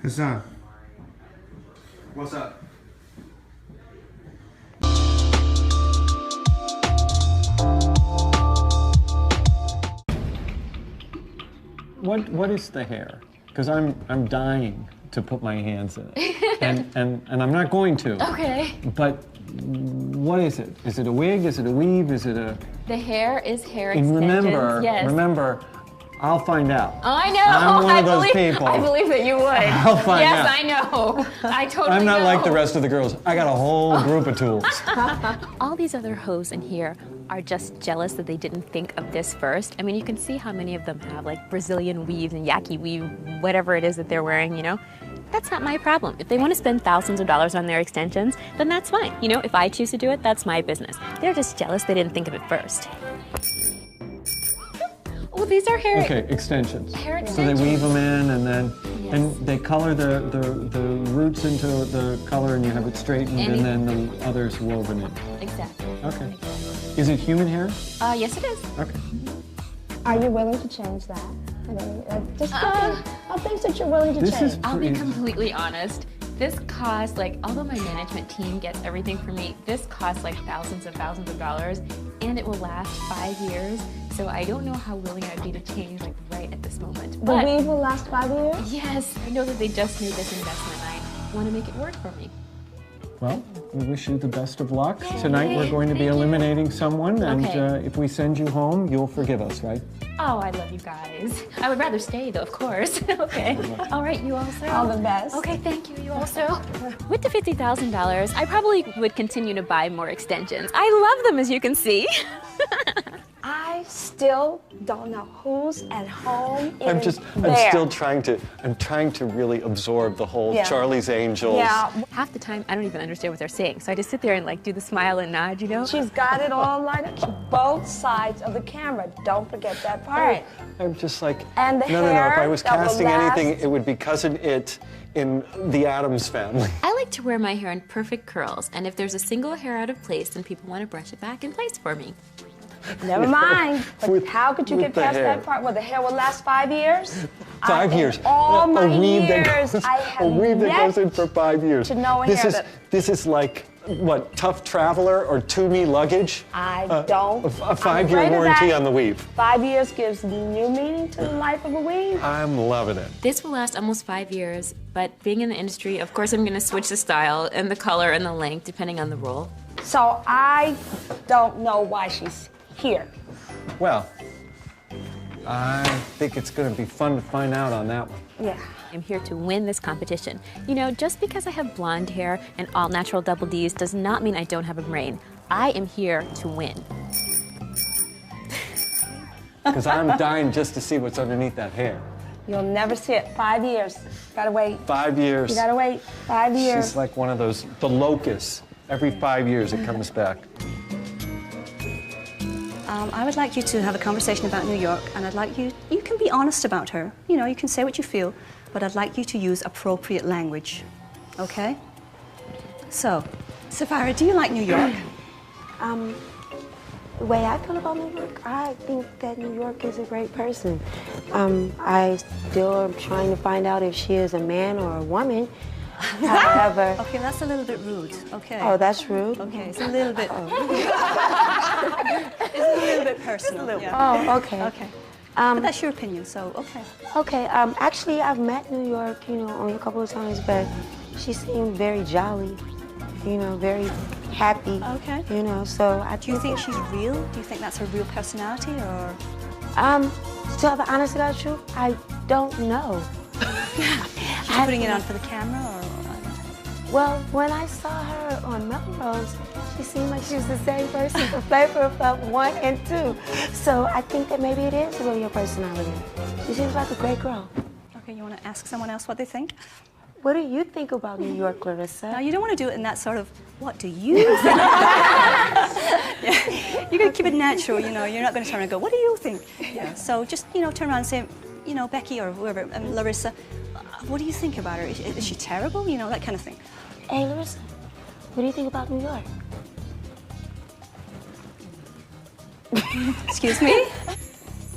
Hassan. What's up? What is the hair? Because I'm dying to put my hands in it, and I'm not going to. Okay. But what is it? Is it a wig? Is it a weave? Is it a? The hair is hair And extensions. remember, I'll find out. I know. I'm one of those people. I believe that you would. I'll find out. Yes, I know. I totally I'm not know. like the rest of the girls. I got a whole group of tools. All these other hoes in here are just jealous that they didn't think of this first. I mean, you can see how many of them have like Brazilian weaves and yaki weave, whatever it is that they're wearing, you know? That's not my problem. If they want to spend thousands of dollars on their extensions, then that's fine. You know, if I choose to do it, that's my business. They're just jealous they didn't think of it first. Oh, these are hair. Okay, extensions. Hair So they extensions. weave them in, and then Yes. and they color the roots into the color, and you have it straightened, and then the others woven in. Exactly. Okay. Is it human hair? Yes, it is. Okay. Are you willing to change that? I mean, just things that you're willing to This change. is I'll be pretty. completely honest. This costs, like, although my management team gets everything for me, this costs like thousands of dollars, and it will last 5 years. So I don't know how willing I'd be to change, like, right at this moment. The But weave will last 5 years? yes, I know that they just made this investment. I want to make it work for me. Well, we wish you the best of luck. Tonight we're going to be eliminating someone, and Okay. if we send you home, you'll forgive us, right? Oh, I love you guys. I would rather stay, though, of course. Okay. All right, you also. All the best. Okay, thank you. You also. With the $50,000, I probably would continue to buy more extensions. I love them, as you can see. I still don't know who's at home I'm there. still trying to really absorb the whole Yeah. Charlie's Angels. Yeah, Half the time, I don't even understand what they're saying, so I just sit there and like do the smile and nod, you know? she's got it all lined up. Both sides of the camera. Don't forget that part. I'm just like, And the no. If hair I was that will casting anything, last. it would be Cousin It in the Addams Family. I like to wear my hair in perfect curls, and if there's a single hair out of place, then people want to brush it back in place for me. Never mind. But With- how could you with get the past hair. that part? Well, the hair will last 5 years? 5 years. In all my a weave years, that goes, I a have weave that yet goes in for 5 years. to know a this hair is that- this is like what, Tough Traveler or To Me luggage? I don't. A 5-year I'm afraid of warranty that. on the weave. 5 years gives new meaning to the life of a weave. I'm loving it. This will last almost 5 years, but being in the industry, of course, I'm going to switch the style and the color and the length depending on the role. So I don't know why she's here. Well, I think it's going to be fun to find out on that one. Yeah. I'm here to win this competition. You know, just because I have blonde hair and all natural double Ds does not mean I don't have a brain. I am here to win. Because I'm dying just to see what's underneath that hair. You'll never see it. 5 years. Gotta wait. 5 years. You gotta wait. 5 years. She's like one of those, the locusts. Every 5 years it comes back. I would like you to have a conversation about New York, and I'd like you can be honest about her. You know, you can say what you feel, but I'd like you to use appropriate language, okay? So, Sapphira, do you like New York? The way I feel about New York, I think that New York is a great person. I still am trying to find out if she is a man or a woman. However, Okay, that's a little bit rude, okay? oh, that's rude. Okay, it's a little bit... it's a little bit personal, yeah. Oh, okay. Okay. But that's your opinion, so okay. Okay. Actually, I've met New York, only a couple of times, but she seemed very jolly, very happy. Okay. So I Do you think she's real? Do you think that's her real personality, or...? To tell the honest to God truth, I don't know. She's putting it on for the camera, or...? Well, when I saw her on Melrose, she seemed like she was the same person for Flavor Flav 1 and 2. So I think that maybe it is really your personality. She seems like a great girl. Okay, you want to ask someone else what they think? What do you think about New York, Clarissa? Now, you don't want to do it in that sort of, what do you think? Yeah. You're going to keep it natural, you're not going to turn around and go, what do you think? Yeah. So just, turn around and say, Becky or whoever, Larissa, what do you think about her? Is she terrible? That kind of thing. Hey, Larissa, what do you think about New York? Excuse me?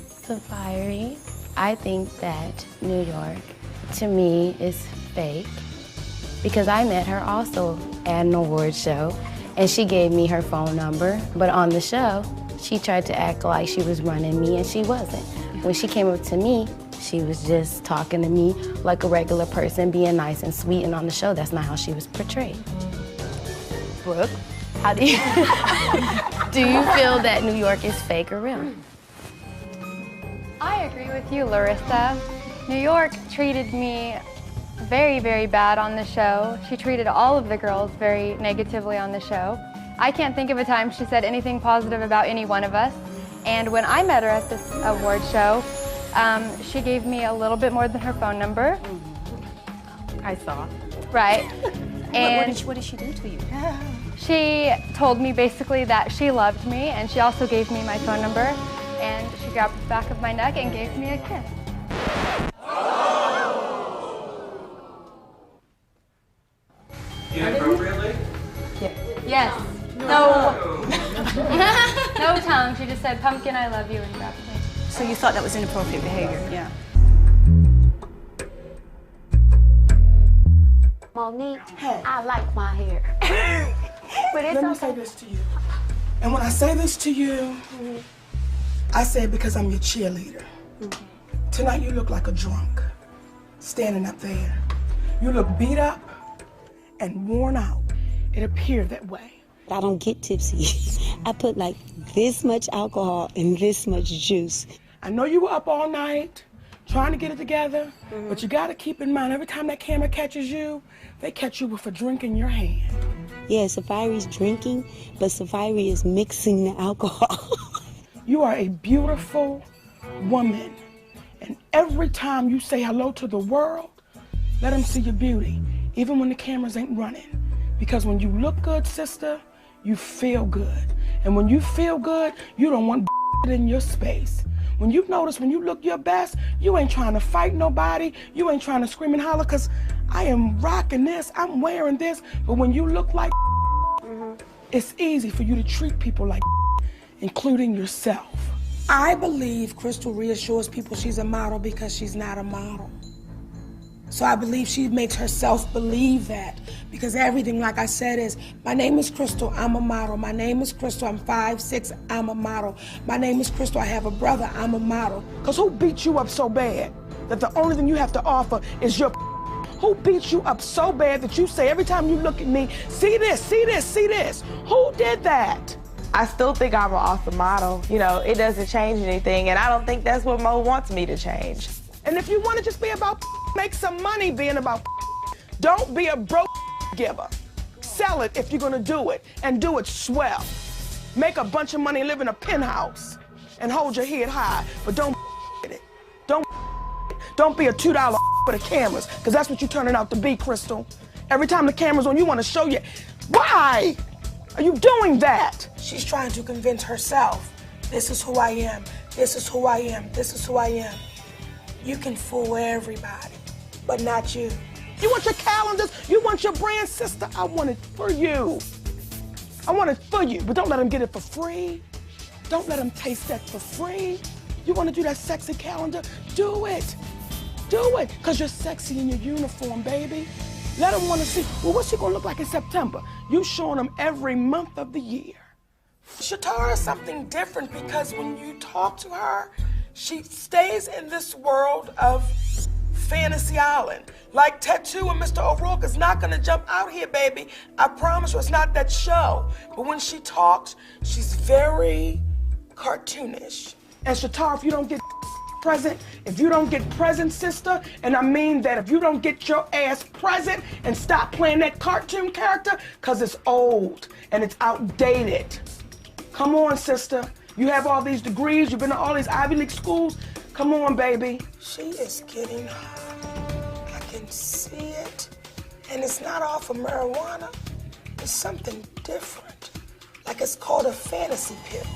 Sapphire, I think that New York, to me, is fake because I met her also at an award show, and she gave me her phone number, but on the show, she tried to act like she was running me, and she wasn't. When she came up to me, she was just talking to me like a regular person, being nice and sweet, and on the show, that's not how she was portrayed. Brooke, how do you, do you feel that New York is fake or real? I agree with you, Larissa. New York treated me very, very bad on the show. She treated all of the girls very negatively on the show. I can't think of a time she said anything positive about any one of us. And when I met her at this award show, she gave me a little bit more than her phone number. I saw. Right. And what did she do to you? she told me basically that she loved me, and she also gave me my phone number, and she grabbed the back of my neck and gave me a kiss. Inappropriately? Yes. No. No tongue. She just said, "Pumpkin, I love you," and grabbed me. So you thought that was inappropriate behavior? Yeah. Monique, I like my hair. But it's Let me say this to you. And when I say this to you, I say it because I'm your cheerleader. Tonight you look like a drunk, standing up there. You look beat up and worn out. It appeared that way. I don't get tipsy. I put like this much alcohol and this much juice. I know you were up all night trying to get it together, but you gotta keep in mind, every time that camera catches you, they catch you with a drink in your hand. Yeah, Safari's drinking, but Safari is mixing the alcohol. You are a beautiful woman, and every time you say hello to the world, let them see your beauty, even when the cameras ain't running. Because when you look good, sister, you feel good. And when you feel good, you don't want in your space. When you notice when you look your best, you ain't trying to fight nobody, you ain't trying to scream and holler, because I am rocking this, I'm wearing this, but when you look like it's easy for you to treat people like including yourself. I believe Crystal reassures people she's a model because she's not a model. So I believe she makes herself believe that, because everything, like I said, is, my name is Crystal, I'm a model. My name is Crystal, I'm 5'6", I'm a model. My name is Crystal, I have a brother, I'm a model. Because who beat you up so bad that the only thing you have to offer is your Who beat you up so bad that you say every time you look at me, see this, see this, see this? Who did that? I still think I'm an awesome model. You know, it doesn't change anything, and I don't think that's what Mo wants me to change. And if you want to just be about make some money being about don't be a broke giver. Sell it if you're gonna do it, and do it swell. Make a bunch of money, live in a penthouse, and hold your head high, but don't it. Don't be a $2 for the cameras, because that's what you're turning out to be, Crystal. Every time the camera's on, you want to show you. Why are you doing that? She's trying to convince herself, this is who I am, this is who I am, this is who I am. You can fool everybody, but not you. You want your calendars, you want your brand, sister, I want it for you. I want it for you, but don't let them get it for free. Don't let them taste that for free. You want to do that sexy calendar? Do it. Do it, because you're sexy in your uniform, baby. Let them want to see, well, what's she going to look like in September? You showing them every month of the year. Shatara is something different, because when you talk to her, she stays in this world of Fantasy Island. Like Tattoo and Mr. O'Rourke is not going to jump out here, baby. I promise you, it's not that show. But when she talks, she's very cartoonish. And Shatara, if you don't get present, if you don't get present, sister, and I mean that if you don't get your ass present and stop playing that cartoon character, because it's old and it's outdated. Come on, sister. You have all these degrees, you've been to all these Ivy League schools. Come on, baby. She is getting hot. I can see it. And it's not off of marijuana. It's something different. Like it's called a fantasy pill.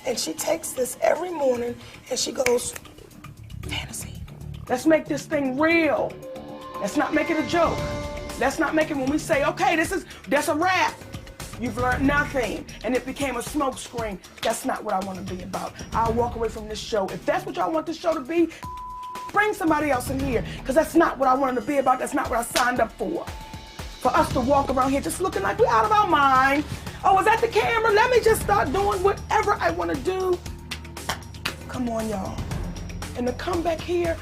And she takes this every morning and she goes, fantasy. Let's make this thing real. Let's not make it a joke. Let's not make it when we say, okay, that's a wrap. You've learned nothing, and it became a smoke screen. That's not what I want to be about. I'll walk away from this show. If that's what y'all want this show to be, Bring somebody else in here, because that's not what I wanted to be about. That's not what I signed up for. For us to walk around here just looking like we're out of our mind. Oh, is that the camera? Let me just start doing whatever I want to do. Come on, y'all. And to come back here,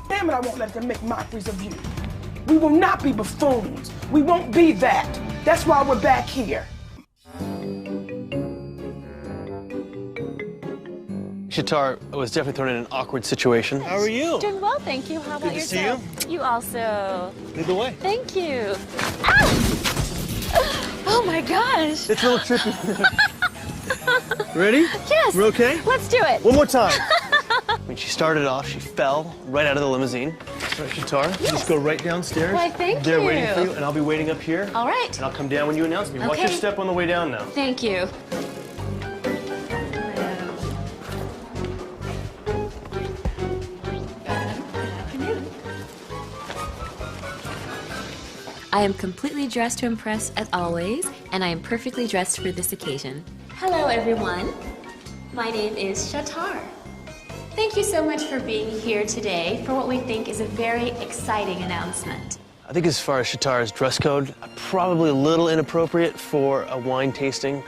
damn it, I won't let them make mockeries of you. We will not be buffoons. We won't be that. That's why we're back here. Shatar was definitely thrown in an awkward situation. How are you? Doing well, thank you. How about Good to yourself? see You also. Lead the way. Thank you. Ah! Oh my gosh. It's a little trippy. Ready? Yes. We're okay? Let's do it. One more time. When she started off, she fell right out of the limousine. So, Shatar, just go right downstairs. Why, thank They're you. waiting for you, and I'll be waiting up here. All right. And I'll come down when you announce me. Watch your Okay. step on the way down now. Thank you. I am completely dressed to impress as always, and I am perfectly dressed for this occasion. Hello everyone, my name is Shatar. Thank you so much for being here today for what we think is a very exciting announcement. I think as far as Shatar's dress code, probably a little inappropriate for a wine tasting.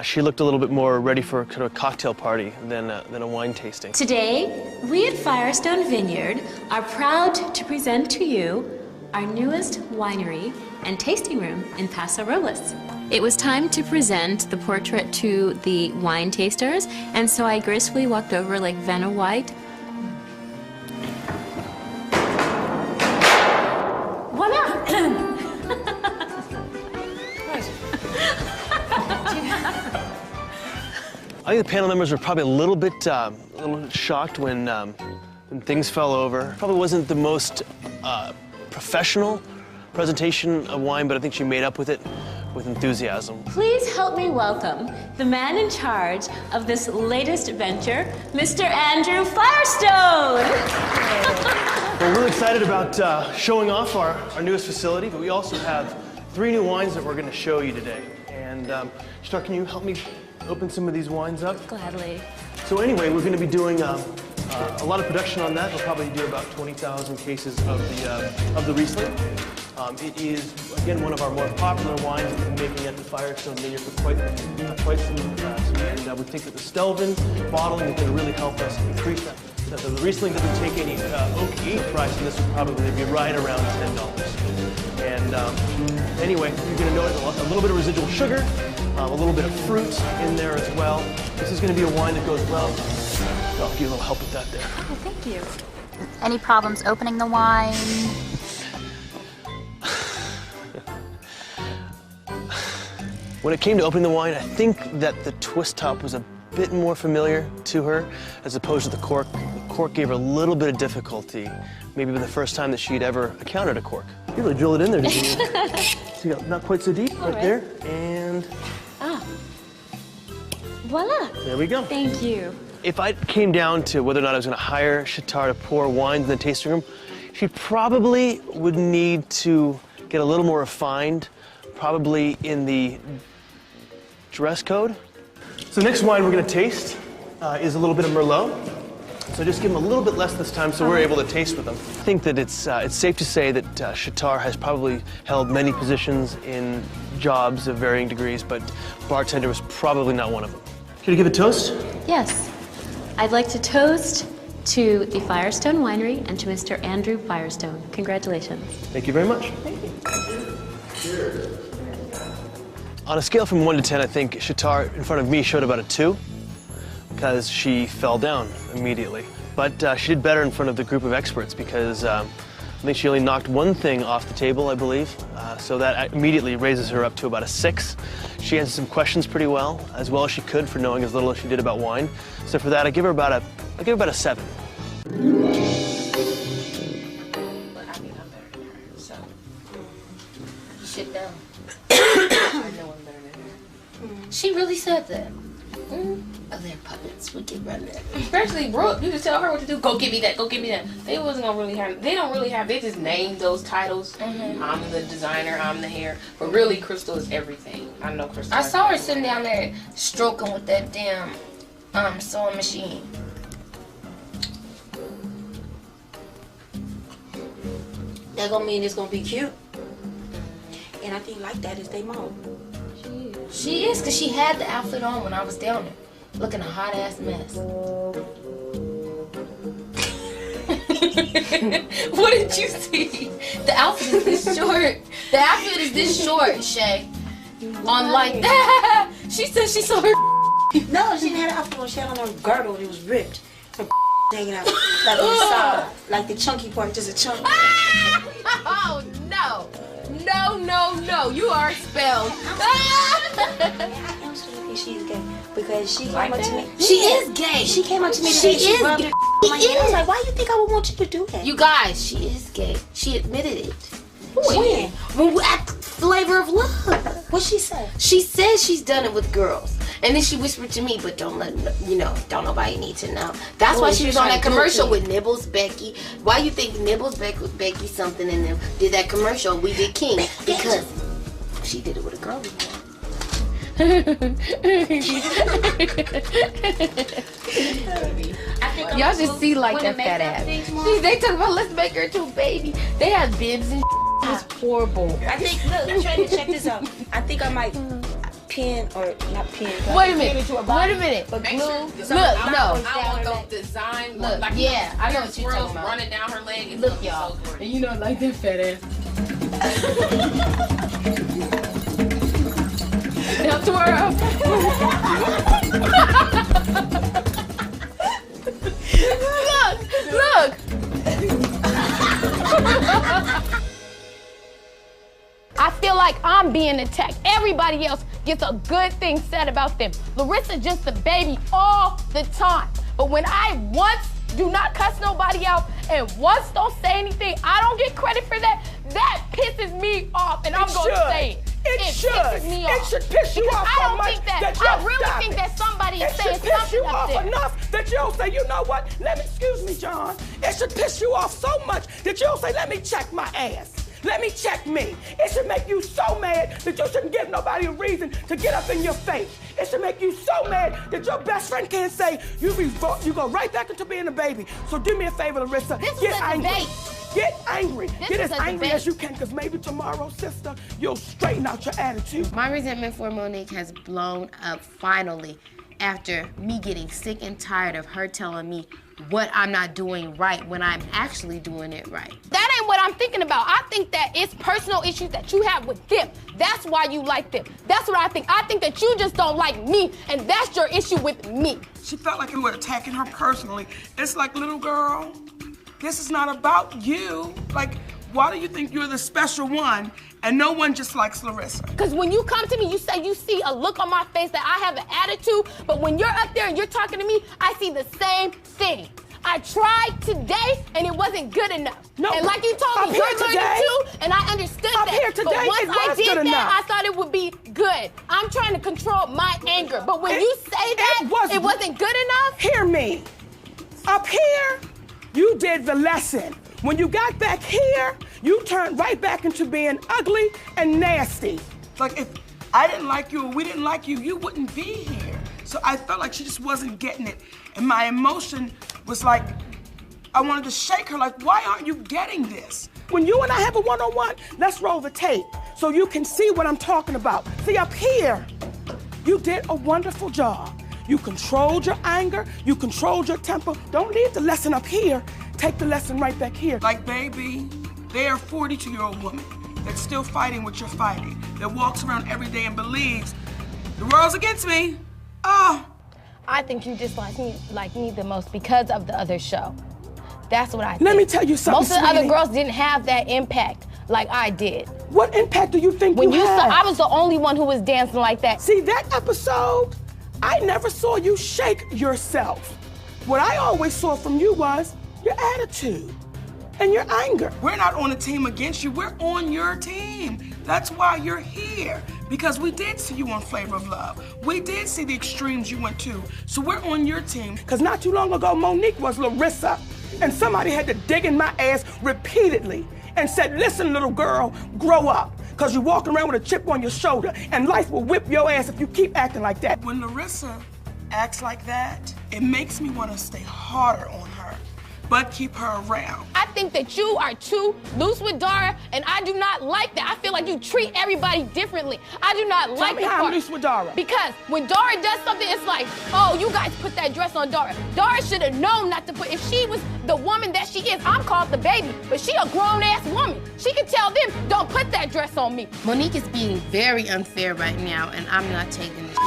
She looked a little bit more ready for kind of a cocktail party than a wine tasting. Today, we at Firestone Vineyard are proud to present to you our newest winery and tasting room in Paso Robles. It was time to present the portrait to the wine tasters, and so I gracefully walked over like Vanna White. Voila! I think the panel members were probably a little bit shocked when things fell over. Probably wasn't the most professional presentation of wine, but I think she made up with it with enthusiasm. Please help me welcome the man in charge of this latest venture, Mr. Andrew Firestone. We're really excited about showing off our newest facility, but we also have 3 new wines that we're going to show you today. And Shatar, can you help me open some of these wines up? Gladly. So anyway, we're going to be doing a lot of production on that. We'll probably do about 20,000 cases of the Riesling. It is, again, one of our more popular wines. We've been making at the Firestone Vineyard for quite some time. And we think that the Stelvin bottling is going to really help us increase that. The Riesling doesn't take any oak price, and this would probably be right around $10. And anyway, you're going to notice a little bit of residual sugar, a little bit of fruit in there as well. This is going to be a wine that goes well. I'll give you a little help with that there. Oh, thank you. Any problems opening the wine? When it came to opening the wine, I think that the twist top was a bit more familiar to her as opposed to the cork. The cork gave her a little bit of difficulty, maybe the first time that she'd ever encountered a cork. You really drilled it in there, didn't you? See, not quite so deep, right there, and voila. There we go. Thank you. If I came down to whether or not I was going to hire Shatar to pour wines in the tasting room, she probably would need to get a little more refined, probably in the dress code. So the next wine we're going to taste is a little bit of Merlot. So just give them a little bit less this time so we're able to taste with them. I think that it's safe to say that Shatar has probably held many positions in jobs of varying degrees, but bartender was probably not one of them. Should I give a toast? Yes. I'd like to toast to the Firestone Winery and to Mr. Andrew Firestone. Congratulations. Thank you very much. Thank you. Cheers. On a scale from 1 to 10, I think Shatar in front of me showed about a 2 because she fell down immediately. But she did better in front of the group of experts because I think she only knocked one thing off the table, I believe. So that immediately raises her up to about a 6. She answered some questions pretty well as she could for knowing as little as she did about wine. So for that, I give her about a 7. Sit down. I know I'm better than her. She really said that. Oh, they're puppets. We can run that. Especially Brooke. You just tell her what to do. Go give me that. Go give me that. They wasn't gonna really have. They don't really have. They just named those titles. I'm the designer. I'm the hair. But really, Crystal is everything. I know Crystal. I saw her sitting down there stroking with that damn sewing machine. That gonna mean it's gonna be cute. And I think like that is they mom. She is, because she had the outfit on when I was down there, looking a hot ass mess. What did you see? The outfit is this short. The outfit is this short, Shay. On like that. She said she saw her. No, she didn't have an outfit on. She had on a girdle and it was ripped. Her hanging out like on the side. Like the chunky part, just a chunk. Oh, no. No, no, no. You are expelled. I am sleepy. She's gay because she came up to me. She is gay. She came up to me She today. She is rubbed gay. her on my head. I was like, why you think I would want you to do that? You guys, she is gay. She admitted it. When? When we at Flavor of Love. What'd she say? She says she's done it with girls. And then she whispered to me, but don't let, don't nobody need to know. That's why she was on that commercial with Nibbles, Becky. Why you think Nibbles, Becky something and them did that commercial? We did King. Because she did it with a girl before. Y'all just see like that fat ass. They talk about let's make her into a baby. They have bibs and it's horrible. I think, look, I'm trying to check this out. I think I might pin, or not pin. Wait a minute. Wait a minute. But Make glue. sure, Look, I no. want those design. Look, like yeah, I know what you're swirls talking about. running down her leg. It's Look, y'all. So gorgeous. And you know, like that fat ass. Now twirl. Look. I feel like I'm being attacked. Everybody else gets a good thing said about them. Larissa's just a baby all the time. But when I once do not cuss nobody out and once don't say anything, I don't get credit for that. That pisses me off, and I'm going to say it. It should. Pisses me off. It should piss you Because off I so don't much think that, that I you'll really stop think it. that somebody is It saying should piss something you up off there. enough that you'll say, you know what? Excuse me, John. It should piss you off so much that you'll say, let me check my ass. Let me check me. It should make you so mad that you shouldn't give nobody a reason to get up in your face. It should make you so mad that your best friend can't say, you go right back into being a baby. So do me a favor, Larissa. This Get was a angry. debate. Get angry. This Get was as a angry debate. as you can, because maybe tomorrow, sister, you'll straighten out your attitude. My resentment for Monique has blown up finally after me getting sick and tired of her telling me what I'm not doing right when I'm actually doing it right. That ain't what I'm thinking about. I think that it's personal issues that you have with them. That's why you like them. That's what I think. I think that you just don't like me, and that's your issue with me. She felt like you were attacking her personally. It's like, little girl, this is not about you. Like, why do you think you're the special one and no one just likes Larissa? Because when you come to me, you say you see a look on my face that I have an attitude, but when you're up there and you're talking to me, I see the same thing. I tried today and it wasn't good enough. No, and like you told up me, here you're learning today- too, and I understood up that. here today, but once it I was did good that, enough. I thought it would be good. I'm trying to control my anger, but when It- you say that it wasn't good enough, Hear me. Up here, you did the lesson. When you got back here, you turned right back into being ugly and nasty. Like, if I didn't like you or we didn't like you, you wouldn't be here. So I felt like she just wasn't getting it. And my emotion was like, I wanted to shake her, like, why aren't you getting this? When you and I have a one-on-one, let's roll the tape so you can see what I'm talking about. See, up here, you did a wonderful job. You controlled your anger, you controlled your temper. Don't leave the lesson up here. Take the lesson right back here. Like, baby, they're a 42-year-old woman that's still fighting what you're fighting, that walks around every day and believes the world's against me. Oh. I think you dislike me the most because of the other show. That's what I think. Let me tell you something, Most of the other sweetie. girls didn't have that impact like I did. What impact do you think When you you had? saw, I was the only one who was dancing like that. See, that episode, I never saw you shake yourself. What I always saw from you was your attitude and your anger. We're not on a team against you, we're on your team. That's why you're here, because we did see you on Flavor of Love. We did see the extremes you went to, so we're on your team. Because not too long ago, Monique was Larissa, and somebody had to dig in my ass repeatedly and said, listen, little girl, grow up. Because you're walking around with a chip on your shoulder, and life will whip your ass if you keep acting like that. When Larissa acts like that, it makes me want to stay harder on her. but keep her around. I think that you are too loose with Dara, and I do not like that. I feel like you treat everybody differently. I do not like Tell me how I'm loose with Dara. Because when Dara does something, it's like, oh, you guys put that dress on Dara. Dara should have known not to put, if she was the woman that she is, I'm called the baby, but she a grown-ass woman. She can tell them, don't put that dress on me. Monique is being very unfair right now, and I'm not taking this.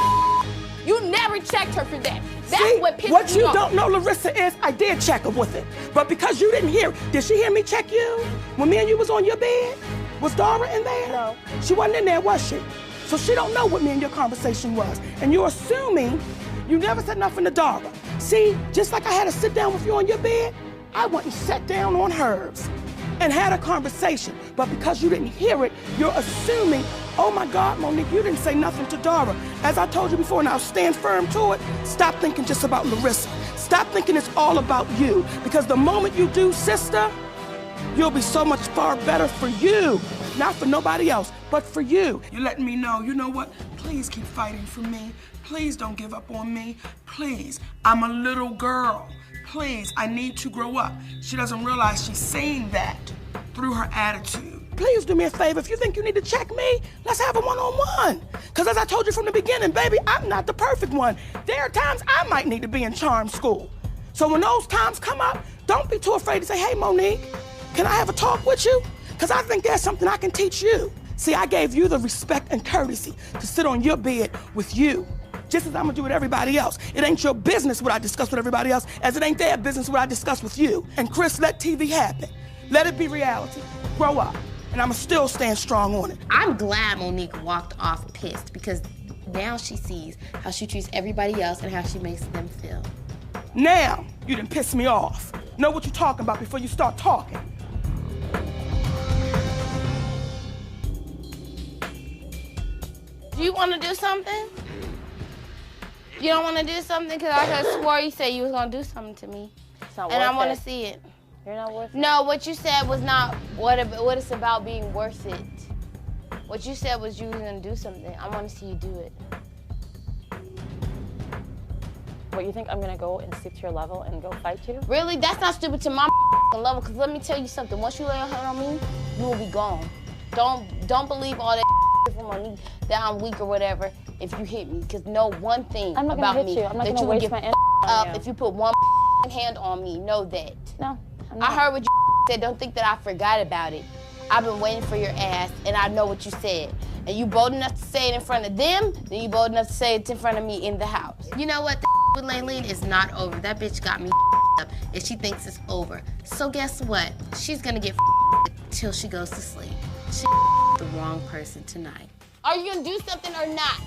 You never checked her for that. That's See, what pisses what me you off. don't know, Larissa, is I did check her with it. But because you didn't hear, did she hear me check you? When me and you was on your bed? Was Dara in there? No. She wasn't in there, was she? So she don't know what me and your conversation was. And you're assuming you never said nothing to Dara. See, just like I had to sit down with you on your bed, I went and sat down on hers and had a conversation. But because you didn't hear it, you're assuming, oh my God, Monique, you didn't say nothing to Dara. As I told you before, and I'll stand firm to it, stop thinking just about Larissa. Stop thinking it's all about you. Because the moment you do, sister, you'll be so much far better for you. Not for nobody else, but for you. You're letting me know, you know what? Please keep fighting for me. Please don't give up on me. Please, I'm a little girl. Please, I need to grow up. She doesn't realize she's saying that through her attitude. Please do me a favor. If you think you need to check me, let's have a one-on-one. Because as I told you from the beginning, baby, I'm not the perfect one. There are times I might need to be in charm school. So when those times come up, don't be too afraid to say, hey, Monique, can I have a talk with you? Because I think there's something I can teach you. See, I gave you the respect and courtesy to sit on your bed with you. Just as I'm gonna do with everybody else. It ain't your business what I discuss with everybody else, as it ain't their business what I discuss with you. And Chris, let TV happen. Let it be reality. Grow up. And I'ma still stand strong on it. I'm glad Monique walked off pissed because now she sees how she treats everybody else and how she makes them feel. Now, you done piss me off. Know what you're talking about before you start talking. Do you want to do something? You don't want to do something? Because I could have swore you said you was going to do something to me. It's not and worth I want it. to see it. You're not worth it. No, what you said was not what it's about being worth it. What you said was you were going to do something. I want to see you do it. What, you think I'm going to go and stick to your level and go fight you? Really? That's not stupid to my level, because let me tell you something. Once you lay your hand on me, you will be gone. Don't believe all that from Monique that I'm weak or whatever if you hit me, because know one thing I'm not about gonna hit me. you. I'm not that gonna you would waste get my energy up on you. if you put one hand on me. Know that. No, I heard what you said. Don't think that I forgot about it. I've been waiting for your ass, and I know what you said. And you bold enough to say it in front of them, then you bold enough to say it in front of me in the house. You know what? The with Laylene is not over. That bitch got me up, and she thinks it's over. So guess what? She's gonna get till she goes to sleep. She the wrong person tonight. Are you gonna do something or not?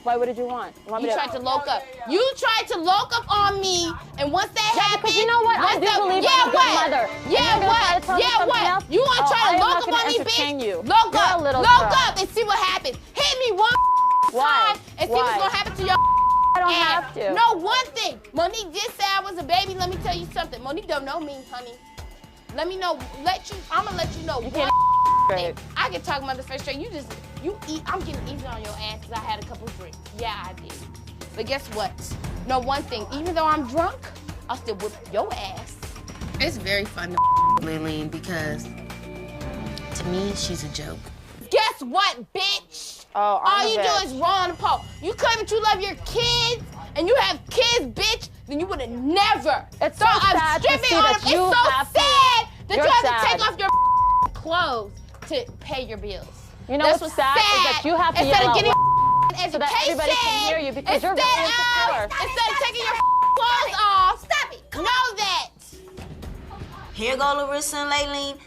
Why? What did you want? You tried to loke up. You tried to loke up on me, and once that happened, because you know what? I do believe I'm a good mother. Yeah, what? Yeah, what? You want to try to loke up on me, bitch? Loke up. Loke up and see what happens. Hit me one time and see what's gonna happen to your I don't have to. No, one thing. Monique did say I was a baby. Let me tell you something. Monique don't know me, honey. Let me know. I'm gonna let you know. Thing. I can talk about the face straight. You eat. I'm getting easy on your ass because I had a couple of drinks. Yeah, I did. But guess what? No, one thing. Even though I'm drunk, I'll still whip your ass. It's very fun to Laylene because to me, she's a joke. Guess what, bitch? All you do is roll on the pole. You claim that you love your kids and you have kids, bitch, then you would have never. It's so sad to see that it's you so have sad that You're you have sad. to take off your clothes to pay your bills. You know what's sad is that you have to Instead yell of out getting so that everybody can hear you because you're very insecure. Instead of taking your clothes off, stop it. Know that. Here go Larissa and Laylene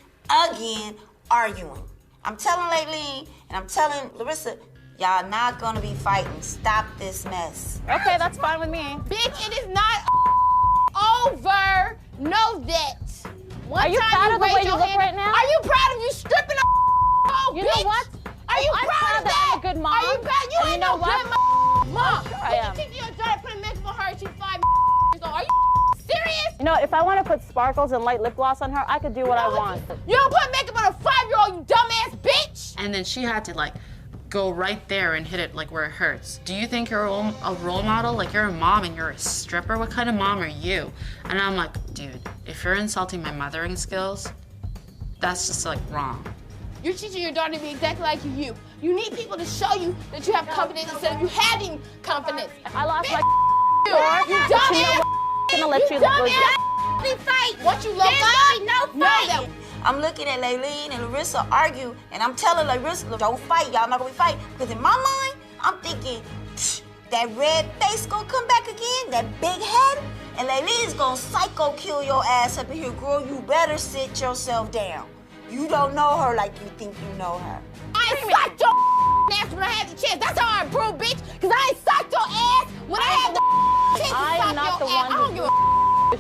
again arguing. I'm telling Laylene and I'm telling Larissa, y'all not gonna be fighting. Stop this mess. Okay, that's fine with me. Bitch, it is not over. Know that. Are you proud of the way you look right now? Are you proud of you stripping a hole, You bitch? know what? Are you I'm proud of that? I'm a good mom. Are you proud? You And ain't you know no what? good mom. Sure I am. You think your daughter put a makeup on her and she's 5 years old? Are you serious? You know, if I want to put sparkles and light lip gloss on her, I could do what I want. You don't put makeup on a 5-year-old, you dumbass bitch. And then she had to like go right there and hit it like where it hurts. Do you think you're a role model? Like, you're a mom and you're a stripper? What kind of mom are you? And I'm like, dude, if you're insulting my mothering skills, that's just like wrong. You're teaching your daughter to be exactly like you. You need people to show you that you have confidence instead of you having confidence. I lost my you dumb ass. I'm gonna let you dumb go. ass fight. What you love? No fight. I'm looking at Laylene and Larissa argue, and I'm telling Larissa, don't fight. Y'all not gonna be fighting. Because in my mind, I'm thinking, that red face gonna come back again, that big head, and Laylene's gonna psycho kill your ass up in here. Girl, you better sit yourself down. You don't know her like you think you know her. I ain't sucked your ass when I had the chance. That's how I improve, bitch. Because I ain't sucked your ass when I had the chance to I am not the one. I don't give a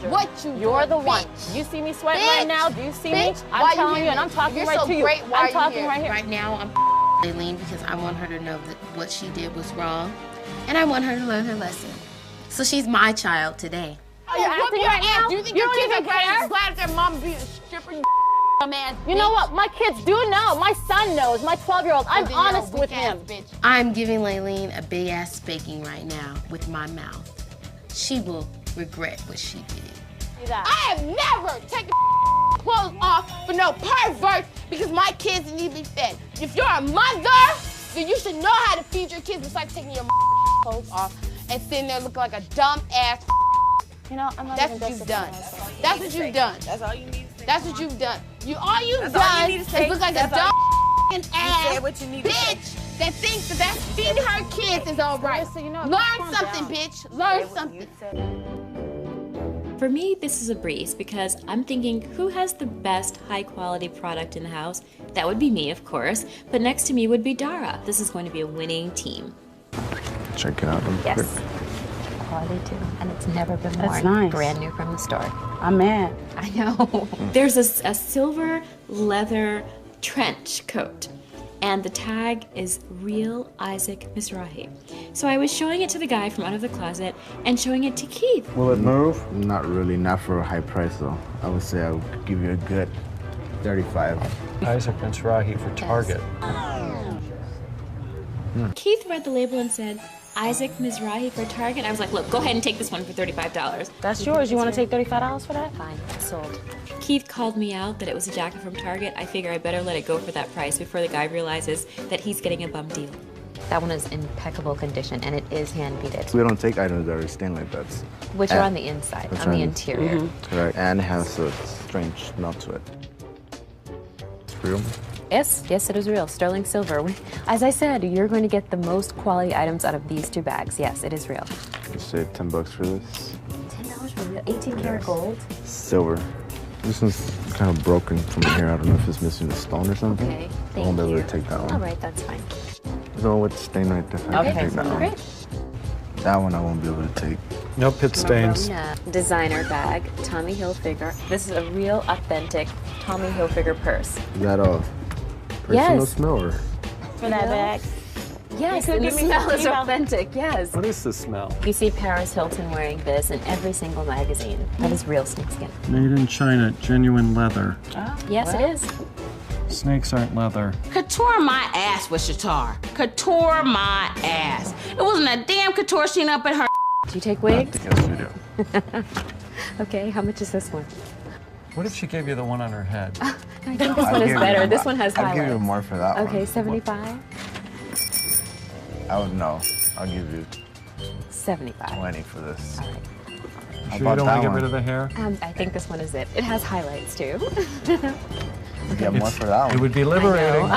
what You're the bitch. one. You see me sweating Bitch. right now? Do you see Bitch. me? Why I'm you telling here? you, and I'm talking You're right so to you. great. Why I'm you talking here? right here. Right now, I'm Laylene because I want her to know that what she did was wrong, and I want her to learn her lesson. So she's my child today. Oh, you're acting right now? Do you think your kids are glad if their mom be a stripper? You man. You know what? My kids do know. My son knows. My 12-year-old. I'm honest with him. Bitch. I'm giving Laylene a big ass spanking right now with my mouth. She will regret what she did. I have never taken clothes off for no pervert because my kids need to be fed. If you're a mother, then you should know how to feed your kids besides taking your clothes off and sitting there looking like a dumb ass. You know, I'm not That's even what you've justifying done. myself. That's what you've done. That's all you need to say. That's what you've done. All you've That's all done you need to say. is look like a That's dumb all ass said what you need to bitch that thinks that feeding her kids is all right. So, you know, Learn calm something, down. bitch. Learn something. For me, this is a breeze because I'm thinking, who has the best high quality product in the house? That would be me, of course, but next to me would be Dara. This is going to be a winning team. Check it out real quick. Yes. Quality too, and it's never been That's worn. nice. Brand new from the store. I'm mad. I know. There's a silver leather trench coat, and the tag is Real Isaac Mizrahi. So I was showing it to the guy from out of the closet and showing it to Keith. Will it move? Not really, not for a high price though. I would say I would give you a good 35. Isaac Mizrahi for Target. Keith read the label and said, Isaac Mizrahi for Target. I was like, look, go ahead and take this one for $35. That's yours. You want to take $35 for that? Fine, sold. Keith called me out that it was a jacket from Target. I figure I better let it go for that price before the guy realizes that he's getting a bum deal. That one is in impeccable condition, and it is hand beaded. We don't take items that are stained like that. Which are on the inside, on the interior. Correct. And it has a strange smell to it. It's real. Yes, it is real. Sterling silver. As I said, you're going to get the most quality items out of these two bags. Yes, it is real. You say $10 for this? $10 for real? 18 karat gold? Silver. This one's kind of broken from here. I don't know if it's missing a stone or something. Okay, I won't be able to take that one. All right, that's fine. There's one with the stain right there. I can take that one. Great. That one I won't be able to take. No pit stains. Marona designer bag, Tommy Hilfiger. This is a real, authentic Tommy Hilfiger purse. Is that a personal Yes. smell or? For that bag? Yes, You could and the give me smell is $15. authentic, yes. What is the smell? You see Paris Hilton wearing this in every single magazine. That is real snakeskin. Made in China, genuine leather. Yes, it is. Snakes aren't leather. Couture my ass with Shatar. Couture my ass. It wasn't a damn couture scene up at her. Do you take wigs? Yes, we do. Okay, how much is this one? What if she gave you the one on her head? I think this one is better. This one has I'll give you highlights. more for that one. Okay, 75? I would know. I'll give you 75. 20 for this. All right. How Sure you about don't want that to get one? rid of the hair? I think this one is it. It has highlights too. You get more for that one. It would be liberating.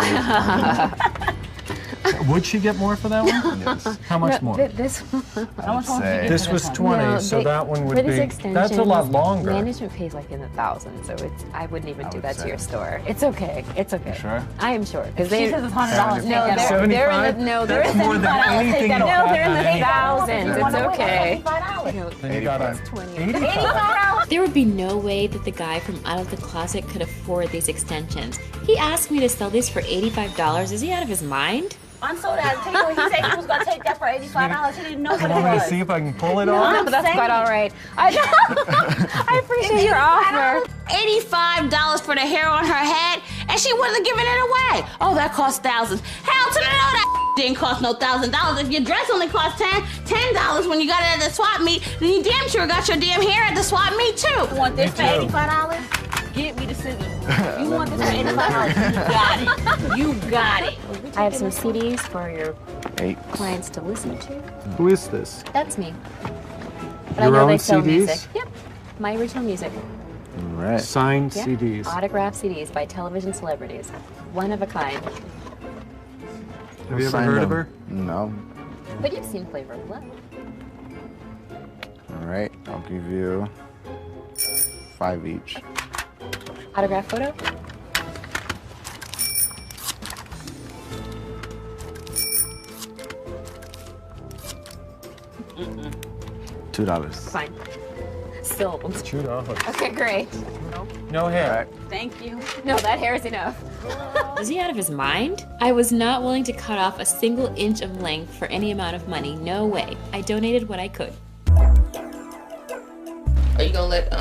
I Would she get more for that one? Yes. How much No, more? This one. I would say. This was 20, No, so that one would for this be. extension, That's a lot longer. Management pays like in the thousands, so I wouldn't even do would that to say. your store. It's okay. It's okay. You sure? I am sure because She they. says it's $100. No, they're in the 75? no, they're That's in the more than anything you no, have they're in on the any- thousands. It's okay. $85. Then you got a 85. There would be no way that the guy from out of the closet could afford these extensions. He asked me to sell these for $85. Is he out of his mind? Unsold that. Tell you what, he said he was going to take that for $85. He didn't know You what it want me to was. see if I can pull it No, off? I'm That's saying. quite all right. I appreciate your offer. $85 for the hair on her head, and she wasn't giving it away. Oh, that cost thousands. Hell to the no, that didn't cost no $1,000. If your dress only cost $10 when you got it at the swap meet, then you damn sure got your damn hair at the swap meet too. You want this for $85? Get me the scissors. You want this for $85? You got it. You got it. I have some CDs for your clients to listen to. Who is this? That's me. But Your I know own they sell CDs? music. Yep, my original music. Right. Signed Yeah. CDs. Autographed CDs by television celebrities. One of a kind. Have you ever heard of her? No. But you've seen Flavor of Love. All right, I'll give you 5 each. Autograph photo? $2. Fine. Sold. $2. Okay, great. No hair. Thank you. No, that hair is enough. Is he out of his mind? I was not willing to cut off a single inch of length for any amount of money. No way. I donated what I could. Are you gonna let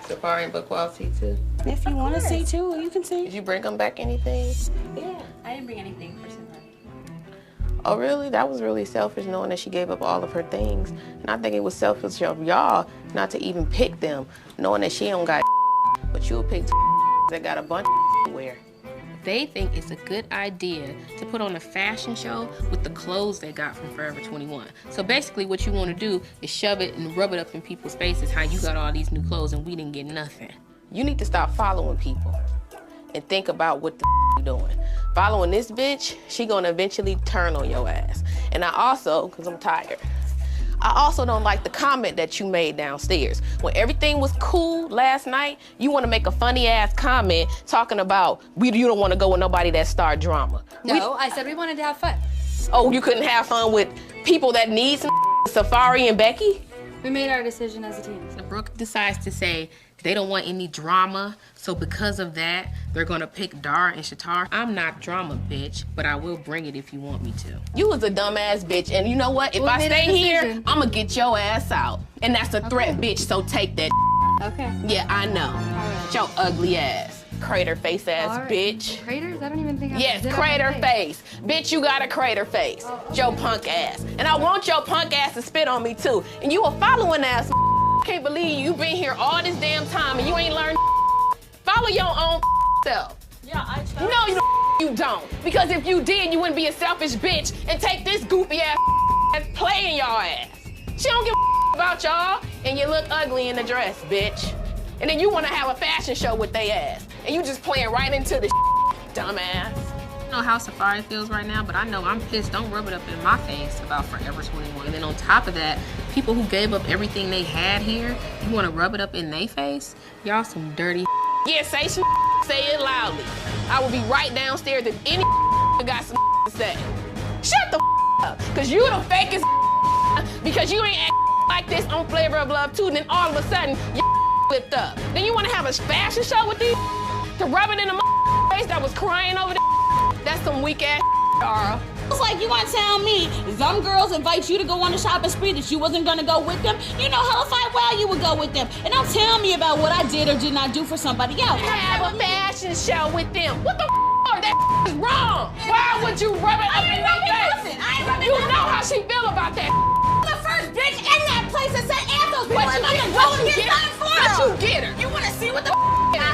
Safari and Buckwild see too? If you want to see too, you can see. Did you bring them back anything? Yeah, I didn't bring anything for Safari. Oh, really? That was really selfish, knowing that she gave up all of her things. And I think it was selfish of y'all not to even pick them, knowing that she don't got but you'll pick that got a bunch of wear. They think it's a good idea to put on a fashion show with the clothes they got from Forever 21. So basically what you want to do is shove it and rub it up in people's faces how you got all these new clothes and we didn't get nothing. You need to stop following people and think about what the you doing. Following this bitch, she gonna eventually turn on your ass. And I also, cause I'm tired, I also don't like the comment that you made downstairs. When everything was cool last night, you wanna make a funny ass comment talking about you don't wanna go with nobody that start drama. No, I said we wanted to have fun. Oh, you couldn't have fun with people that need some Safari and Becky? We made our decision as a team. So Brooke decides to say they don't want any drama, so because of that, they're gonna pick Dara and Shatar. I'm not drama, bitch, but I will bring it if you want me to. You was a dumbass bitch, and you know what? If I stay here, I'ma get your ass out. And that's a threat, bitch, so take that. Okay. Yeah, I know. Your ugly ass. Crater face ass bitch. Craters? I don't even think I Yes, did crater face. Bitch, you got a crater face. Your punk ass. And I want your punk ass to spit on me too. And you a following ass. Can't believe you been here all this damn time and you ain't learned. Follow your own self. Yeah, I tried. No, you don't. Because if you did, you wouldn't be a selfish bitch and take this goofy ass playing y'all ass. She don't give a about y'all, and you look ugly in the dress, bitch. And then you want to have a fashion show with they ass, and you just playing right into the dumbass. I don't know how Safari feels right now, but I know I'm pissed. Don't rub it up in my face about Forever 21. And then on top of that, people who gave up everything they had here, you want to rub it up in their face? Y'all some dirty. Yeah, say some say it loudly. I will be right downstairs if any got some to say. Shut the up, cause you the fakest because you ain't acting like this on Flavor of Love too, and then all of a sudden you flipped up. Then you want to have a fashion show with these to rub it in the face that was crying over the. That's some weak ass, Dara. It's like you want to tell me some girls invite you to go on a shopping spree that you wasn't going to go with them? You know hella fine well you would go with them. And don't tell me about what I did or did not do for somebody else. Have a fashion show with them. What the that is wrong. Why would you rub it up in their face? You know how she feel about that. The first bitch in that place that said Anthos. What you get? What you get her? What you get her? You want to see what the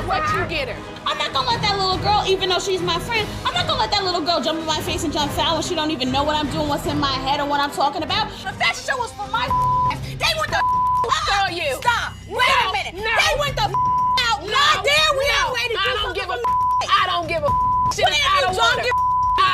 what you get her? I'm not gonna let that little girl, even though she's my friend, I'm not gonna let that little girl jump in my face and jump foul when she don't even know what I'm doing, what's in my head, or what I'm talking about. The fashion show was for my ass. They went the show you. Stop. Wait a minute. No. They went the out. No. Damn, we on way to do I don't give a. I don't give a. Shit, I don't don't give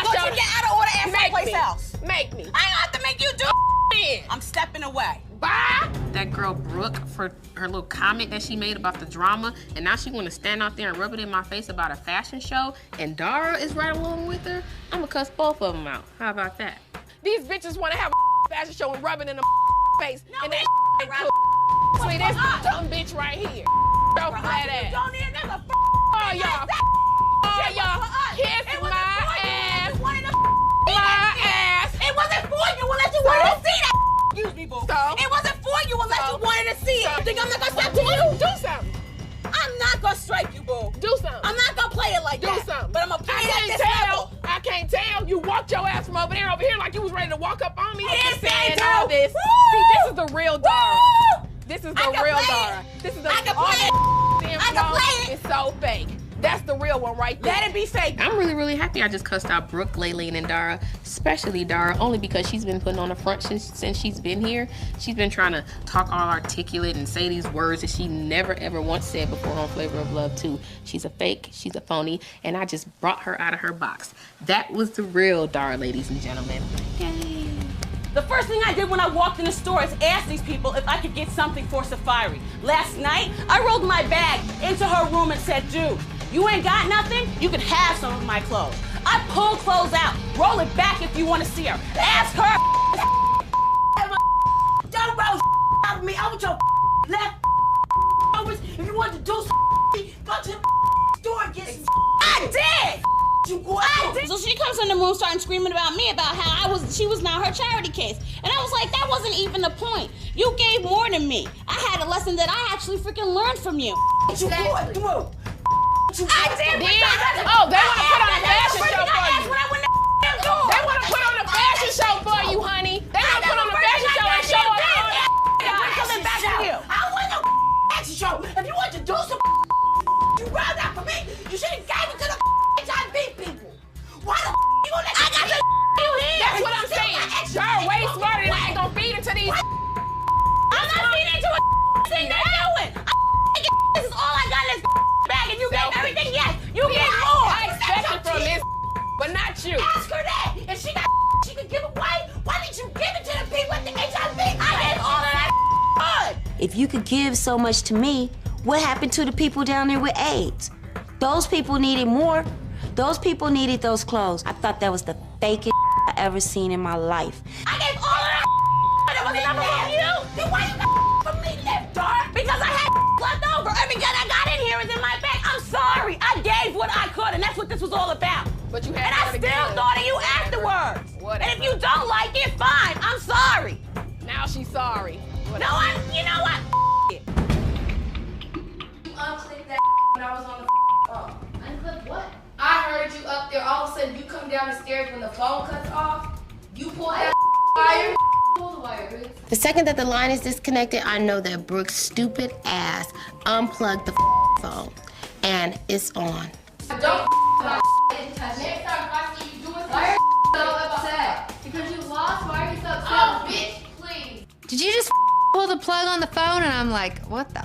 Don't you get out of order at someplace else. Make me. I ain't have to make you do it. I'm stepping away. Bye. That girl Brooke for her little comment that she made about the drama, and now she want to stand out there and rub it in my face about a fashion show, and Dara is right along with her. I'm gonna cuss both of them out. How about that? These bitches want to have a fashion show and rub it in the face, and that ain't cool. Sweet, this dumb bitch right here. Yo, flat ass. Oh, y'all. Oh, y'all. Kiss my ass. My ass. It wasn't for you unless you wanted to see that. Excuse me, boo. It wasn't for you unless you wanted to see it. You think I'm not gonna step to you? Do something. I'm not gonna strike you, boo. Do something. I'm not gonna play it like that. Do something. But I'm gonna play it at this level. I can't tell. You walked your ass from over about this. See, this is the real Dara. This is the real Dara. This is the It's so fake. That's the real one right there. Let it be fake. I'm really, really happy I just cussed out Brooke, Laylene, and Dara, especially Dara, only because she's been putting on the front since she's been here. She's been trying to talk all articulate and say these words that she never, ever once said before on Flavor of Love 2. She's a fake, she's a phony, and I just brought her out of her box. That was the real Dara, ladies and gentlemen. Yay. The first thing I did when I walked in the store is ask these people if I could get something for Safari. Last night, I rolled my bag into her room and said, dude, you ain't got nothing? You can have some of my clothes. I pull clothes out, roll it back if you want to see her. Ask her. Don't roll out of me. I want your left overs. If you want to do some, go to the store and get some. I did. You go I did. So she comes in the room starting screaming about me about how she was not her charity case. And I was like, that wasn't even the point. You gave more than me. I had a lesson that I actually freaking learned from you. You going through. I did. Oh, they want to put on a fashion show for you. They want to put on a fashion show for you, honey. They want to put on a fashion show and show us all that. Coming back to you. I want no fashion show. If you want to do some, you run that for me. You should have gave it to the HIV people. Why the you gonna let I got the you here? That's what I'm saying. You're way smarter than I ain't gonna feed into these. I'm not feeding into a thing they're doing. This is all I got in this bag, and you gave everything. Yes, you get more. I expect it from this, but not you. Ask her that. If she got she could give away, why didn't you give it to the people with the HIV? I gave all of that. If you could give so much to me, what happened to the people down there with AIDS? Those people needed more. Those people needed those clothes. I thought that was the fakest I ever seen in my life. I gave all of that. That was enough from you. Then why you got from me left, dark? Because I had left over. Everything I got in here is in my bag. I'm sorry. I gave what I could, and that's what this was all about. But you had and I still thought of you afterwards. Whatever. And if you don't like it, fine. I'm sorry. Now she's sorry. Whatever. No, you know what? You unclipped that when I was on the phone. Unclipped what? I heard you up there. All of a sudden, you come down the stairs when the phone cuts off. You pull that wire. Pull the wire, Brooks. The second that the line is disconnected, I know that Brooks' stupid ass unplugged the phone, and it's on. Don't next time if I see you doing something, why are you so upset? Because you lost. Why are you so upset? Oh, bitch, please. Did you just pull the plug on the phone? And I'm like, what the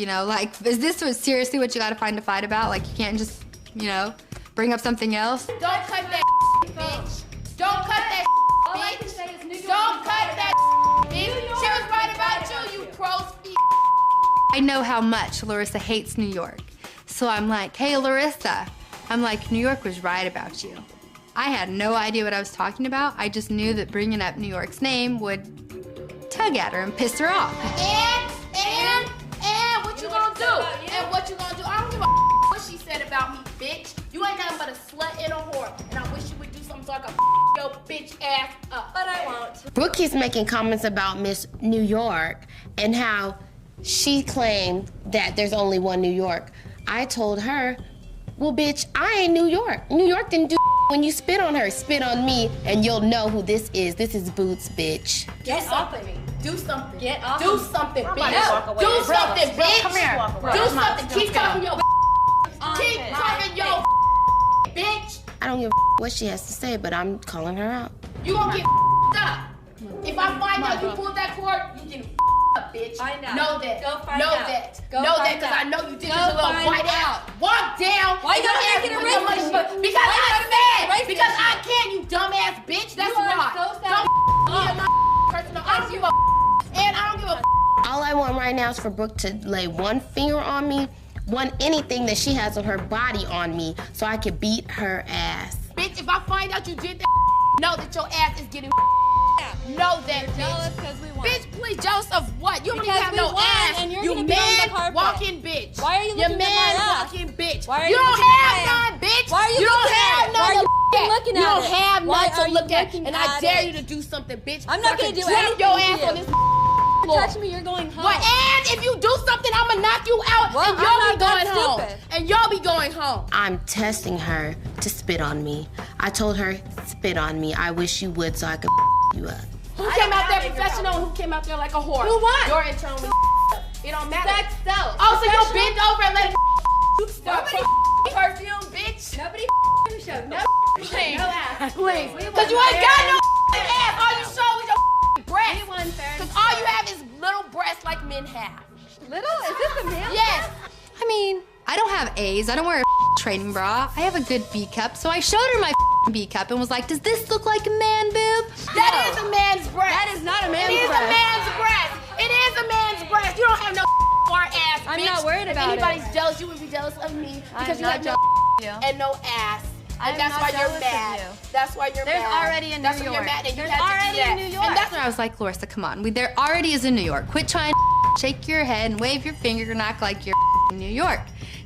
you know, like, is this seriously what you gotta find a fight about? Like, you can't just, you know, bring up something else? Don't cut that bitch. Don't cut that All I can say is New York. Don't cut that bitch. She was right about you crow's feet. I know how much Larissa hates New York. So I'm like, hey, Larissa. I'm like, New York was right about you. I had no idea what I was talking about. I just knew that bringing up New York's name would tug at her and piss her off. And what you gonna do? And what you gonna do? I don't give a what she said about me, bitch. You ain't nothing but a slut and a whore. And I wish you would do something so I could your bitch ass up. But I won't. Brooke keeps making comments about Miss New York and how she claimed that there's only one New York. I told her, well, bitch, I ain't New York. New York didn't do when you spit on her. Spit on me, and you'll know who this is. This is Boots, bitch. Get off of me. Do something. Get off. Do something, bitch. No. Do something, bitch. Come here. Do something. Keep talking your Keep talking your bitch. I don't give a what she has to say, but I'm calling her out. You gonna get up. If I find out you pulled that cord, you get up, bitch. Find out. Know that. Go find know out. that. Go know find that, because out. I know you did Go this little find white out. ass. Walk down. Why you gotta make it a race issue? Because Why you I gotta make it a said. race Because issue? I can, you dumbass bitch. That's You are why. so sad. Don't be my personal. I don't give a and I don't give a All I want right now is for Brooke to lay one finger on me, anything that she has on her body on me, so I can beat her ass. bitch. If I find out you did that, know that your ass is getting. Know that, bitch. Jealous because we won. Bitch, please, jealous of what? You don't even Because have we no won, ass. and you're You gonna be on the man carpet. walking bitch. Why are you looking You at man my ass? walking bitch. Why are you you don't looking at have my none, ass? bitch. Why are you You don't looking have at it? none Why are to you look at. looking You at don't it? have Why none to are you look at. looking And I at dare it? you to do something, bitch. I'm not So I gonna can do drop anything your to ass you. on this You floor. touch me, you're going home. But and if you do something, I'ma knock you out, Well, and y'all I'm be not going that home. stupid. And y'all be going home. I'm testing her to spit on me. I told her, spit on me. I wish you would so I could you up. Who came out there professional and who came out there like a whore? Who won? Your internal. It don't matter. Sex sells. Oh, so you'll bend over and let it Nobody perfume, bitch. Nobody show. No Please. No ass. Please. We Because you ain't got no ass. All you show is your breasts. We won fair and Because all square. you have is little breasts like men have. Little? Is this a man? Yes. I mean, I don't have A's. I don't wear a training bra. I have a good B cup, so I showed her my B cup and was like, "Does this look like a man boob?" That is a man's breast. That is not a man's It is breast. a man's breast. It is a man's breast. You don't have no far ass, I'm bitch. not worried about If anybody's it. jealous, you would be jealous of me because I'm you not have no jealous of you. and no ass. I'm And that's not why you're jealous of mad. you. That's why you're There's mad. already in That's New why York. you're mad and you There's had to do already that. in New York. And That's that's where why I was like, Larissa, come on. There already is in New York. Quit trying to shake your head and wave your finger and act like you're in New York.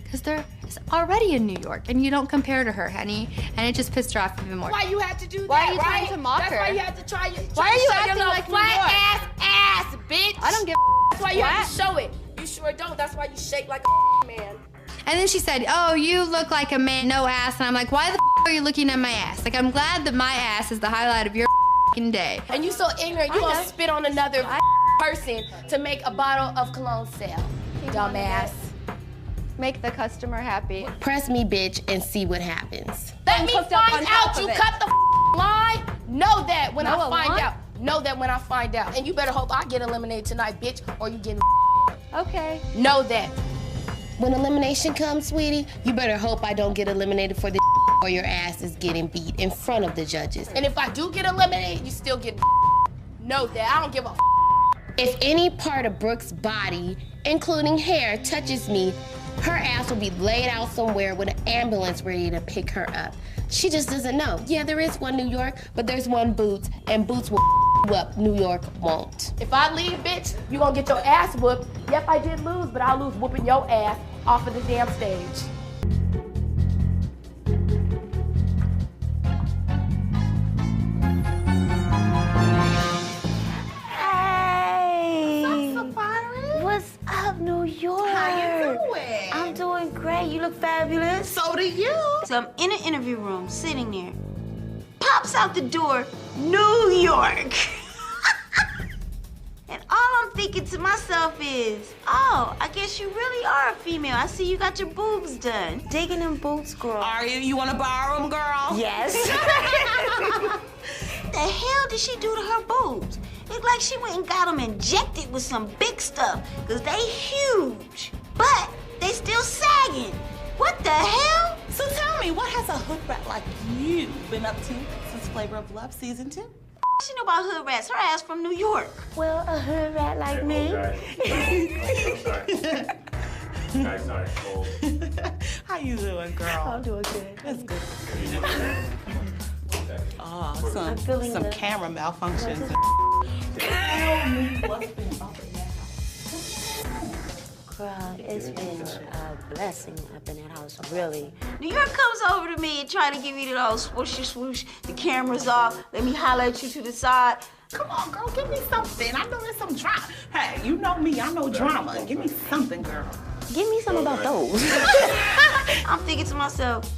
Because there is already in New York, and you don't compare to her, honey. And it just pissed her off even more. why you had to do that, Why are you right? trying to mock That's her? why you had to try your Why are you show your acting little like New flat York? ass, bitch. I don't give That's why you have to flat. show it. You sure don't. That's why you shake like a man. And then she said, "Oh, you look like a man, no ass." And I'm like, "Why the are you looking at my ass? Like, I'm glad that my ass is the highlight of your day." And you so ignorant, you gonna spit on another person to make a bottle of cologne sell. Dumbass. Make the customer happy. Press me, bitch, and see what happens. Let me hooked up find on top out of you it. cut the line. Know that when Know I a find line? out. Know that when I find out. And you better hope I get eliminated tonight, bitch, or you get Okay. Know that. When elimination comes, sweetie, you better hope I don't get eliminated for the or your ass is getting beat in front of the judges. And if I do get eliminated, you still get know that. I don't give a If any part of Brooke's body, including hair, touches me, her ass will be laid out somewhere with an ambulance ready to pick her up. She just doesn't know. Yeah, there is one New York, but there's one Boots, and Boots will you up. New York won't. If I leave, bitch, you gonna get your ass whooped. Yep, I did lose, but I'll lose whooping your ass off of the damn stage. Hey! What's up, New York? How you doing? I'm doing great. You look fabulous. So do you. So I'm in an interview room, sitting there. Pops out the door, New York. And all I'm thinking to myself is, oh, I guess you really are a female. I see you got your boobs done. Digging them boots, girl. Are you? You want to borrow them, girl? Yes. The hell did she do to her boobs? Look like she went and got them injected with some big stuff, because they huge, but they still sagging. What the hell? So tell me, what has a hood rat like you been up to since Flavor of Love Season 2? She know about hood rats. Her ass from New York. Well, a hood rat like me. How you doing, girl? I'm doing good. That's good. Oh, I'm feeling some good. camera malfunctions. Tell me what's been up in that house. Girl, it's been a blessing up in that house, really. New York comes over to me and try to give me the old swooshy swoosh. The camera's off. Let me holler at you to the side. Come on, girl, give me something. I know there's some drama. Hey, you know me, I know drama. Give me something, girl. Give me some about those. I'm thinking to myself,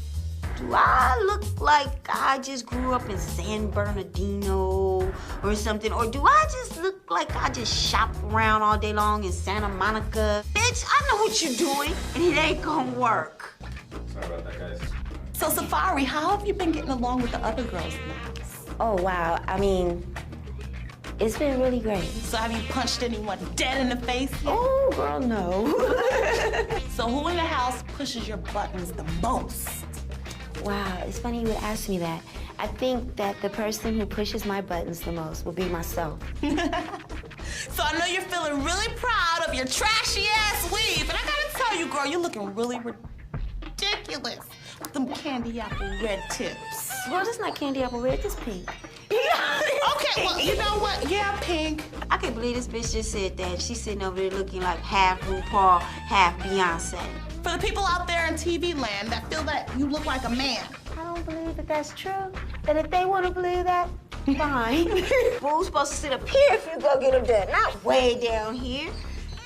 do I look like I just grew up in San Bernardino or something? Or do I just look like I just shop around all day long in Santa Monica? Bitch, I know what you're doing, and it ain't gonna work. Sorry about that, guys. So, Safari, how have you been getting along with the other girls in the house? Oh, wow. I mean, it's been really great. So have you punched anyone dead in the face yet? Oh, girl, no. So who in the house pushes your buttons the most? Wow, it's funny you would ask me that. I think that the person who pushes my buttons the most will be myself. So I know you're feeling really proud of your trashy ass weave, and I gotta tell you, girl, you're looking really ridiculous with them candy apple red tips. Well, it's not candy apple red, it's pink. Okay, well, you know what? Yeah, pink. I can't believe this bitch just said that. She's sitting over there looking like half RuPaul, half Beyonce. For the people out there in TV land that feel that you look like a man. I don't believe that that's true. And if they want to believe that, fine. Boo's supposed to sit up here if you go get her done, not way down here.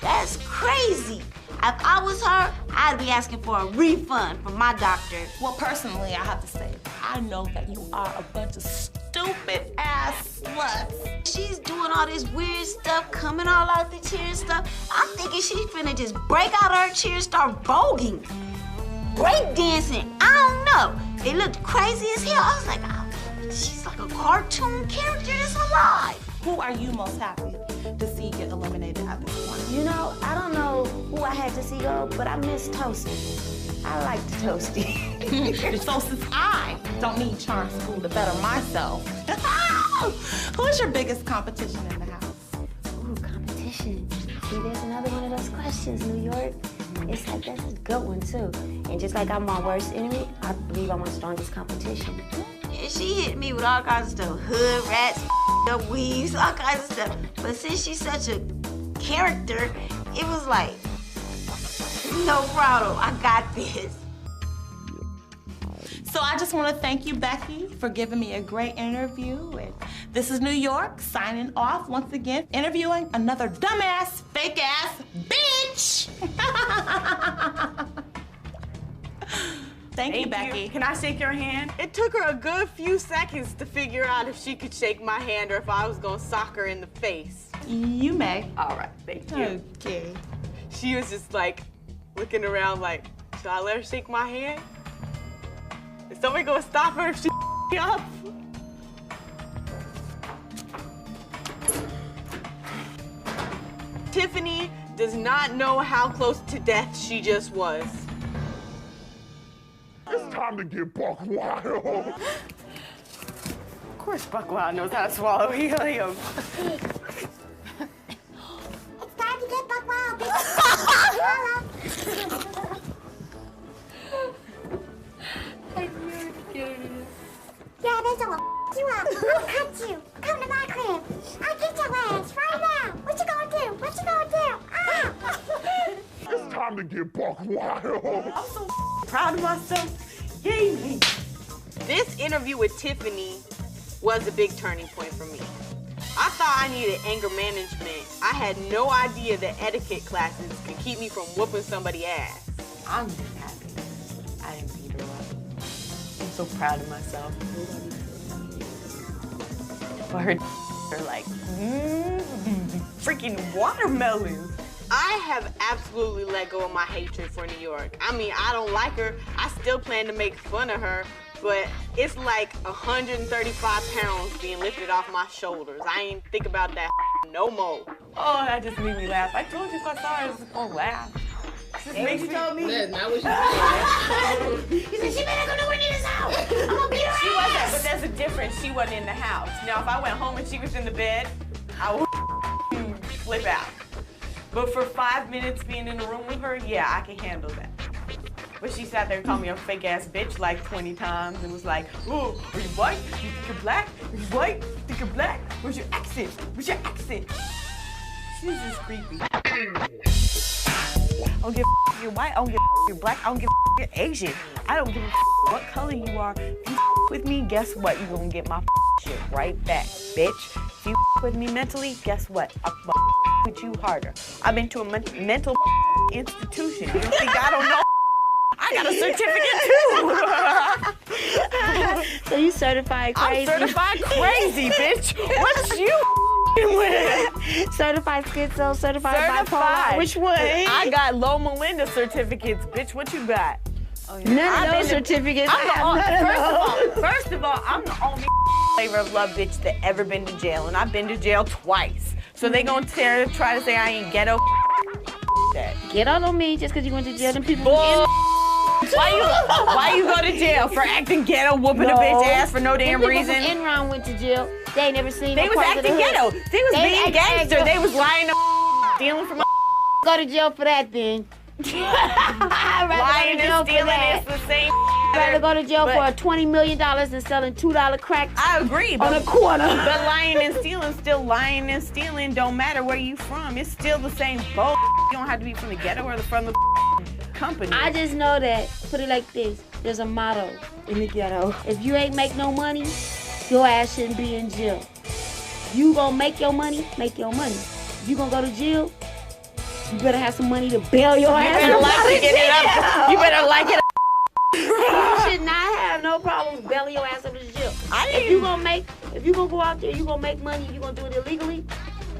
That's crazy. If I was her, I'd be asking for a refund from my doctor. Well, personally, I have to say, I know that you are a bunch of stupid stupid ass sluts. She's doing all this weird stuff, coming all out the chair and stuff. I'm thinking she's finna just break out her chair and start voguing. Break dancing. I don't know. It looked crazy as hell. I was like, oh, she's like a cartoon character that's alive. Who are you most happy to see get eliminated at this point? You know, I don't know who I had to see go, but I miss Toasty. I like the Toasty. So since I don't need charm school to better myself, who's your biggest competition in the house? Ooh, competition. See, there's another one of those questions, New York. It's like, that's a good one, too. And just like I'm my worst enemy, I believe I'm my strongest competition. And she hit me with all kinds of stuff. Hood rats, up weaves, all kinds of stuff. But since she's such a character, it was like, no problem, I got this. So I just want to thank you, Becky, for giving me a great interview. And this is New York, signing off once again, interviewing another dumbass, fake-ass bitch. Thank you, Becky. Can I shake your hand? It took her a good few seconds to figure out if she could shake my hand or if I was gonna sock her in the face. You may. All right, thank you. Okay. She was just like looking around like, should I let her shake my hand? Is somebody gonna stop her if she me up? Tiffany does not know how close to death she just was. It's time to get buck wild. Of course Buck Wild knows how to swallow helium. It's time to get Buck Wild, Yeah, they gonna you up. I'll cut you. Come to my crib. I'll get your ass right now. What you gonna do? What you gonna do? Ah! It's time to get buck wild. I'm so proud of myself. Yay! This interview with Tiffany was a big turning point for me. I thought I needed anger management. I had no idea that etiquette classes could keep me from whooping somebody's ass. I'm just happy I didn't beat her up. I'm so proud of myself. I heard her like, freaking watermelons. I have absolutely let go of my hatred for New York. I mean, I don't like her. I still plan to make fun of her, but it's like 135 pounds being lifted off my shoulders. I ain't think about that no more. Oh, that just made me laugh. I told you if I saw her, I was gonna laugh. This makes me told me. That's not what she said. You said she better go nowhere near this house. I'm gonna beat her She ass. wasn't, but there's a difference. She wasn't in the house. Now, if I went home and she was in the bed, I would flip out. But for 5 minutes being in the room with her, yeah, I can handle that. But she sat there and called me a fake ass bitch like 20 times and was like, oh, are you white? You think you're black? Are you white? You think you're black? Where's your accent? Where's your accent? She's just creepy. I don't give a if you're white, I don't give a if you're black, I don't give a if you're Asian. I don't give a what color you are. If you with me, guess what? You're gonna get my shit right back, bitch. If you with me mentally, guess what? I'm with you harder. I've been to a mental institution. You think I don't know? I got a certificate too. So you certified crazy? I'm certified crazy, bitch. What's you with? Certified schizo, certified bipolar. Which one? I got Low Melinda certificates, bitch. What you got? Oh, yeah. None of those certificates. First of all, I'm the only flavor of love bitch that ever been to jail, and I've been to jail twice. So they gonna try to say I ain't ghetto. Ghetto don't mean just because you went to jail. Them people. Why you go to jail for acting ghetto, whooping a bitch ass for no damn reason? Enron went to jail. They ain't never seen. They no was parts acting of the ghetto. hood. They was being gangster. They was lying, stealing from. Go to jail for that then. Lying and stealing is the same. I'd rather go to jail for $20 million than selling $2 crack. I agree. On a corner. But lying and stealing, still lying and stealing. Don't matter where you from. It's still the same boat. You don't have to be from the ghetto or from the company. I just know that, put it like this, there's a motto in the ghetto. If you ain't make no money, your ass shouldn't be in jail. You gonna make your money, make your money. If you gonna go to jail, you better have some money to bail your ass. You better like to get it up. You better like it up. You should not have no problems bailing your ass up to jail. If you gonna go out there, you gonna make money, you gonna do it illegally.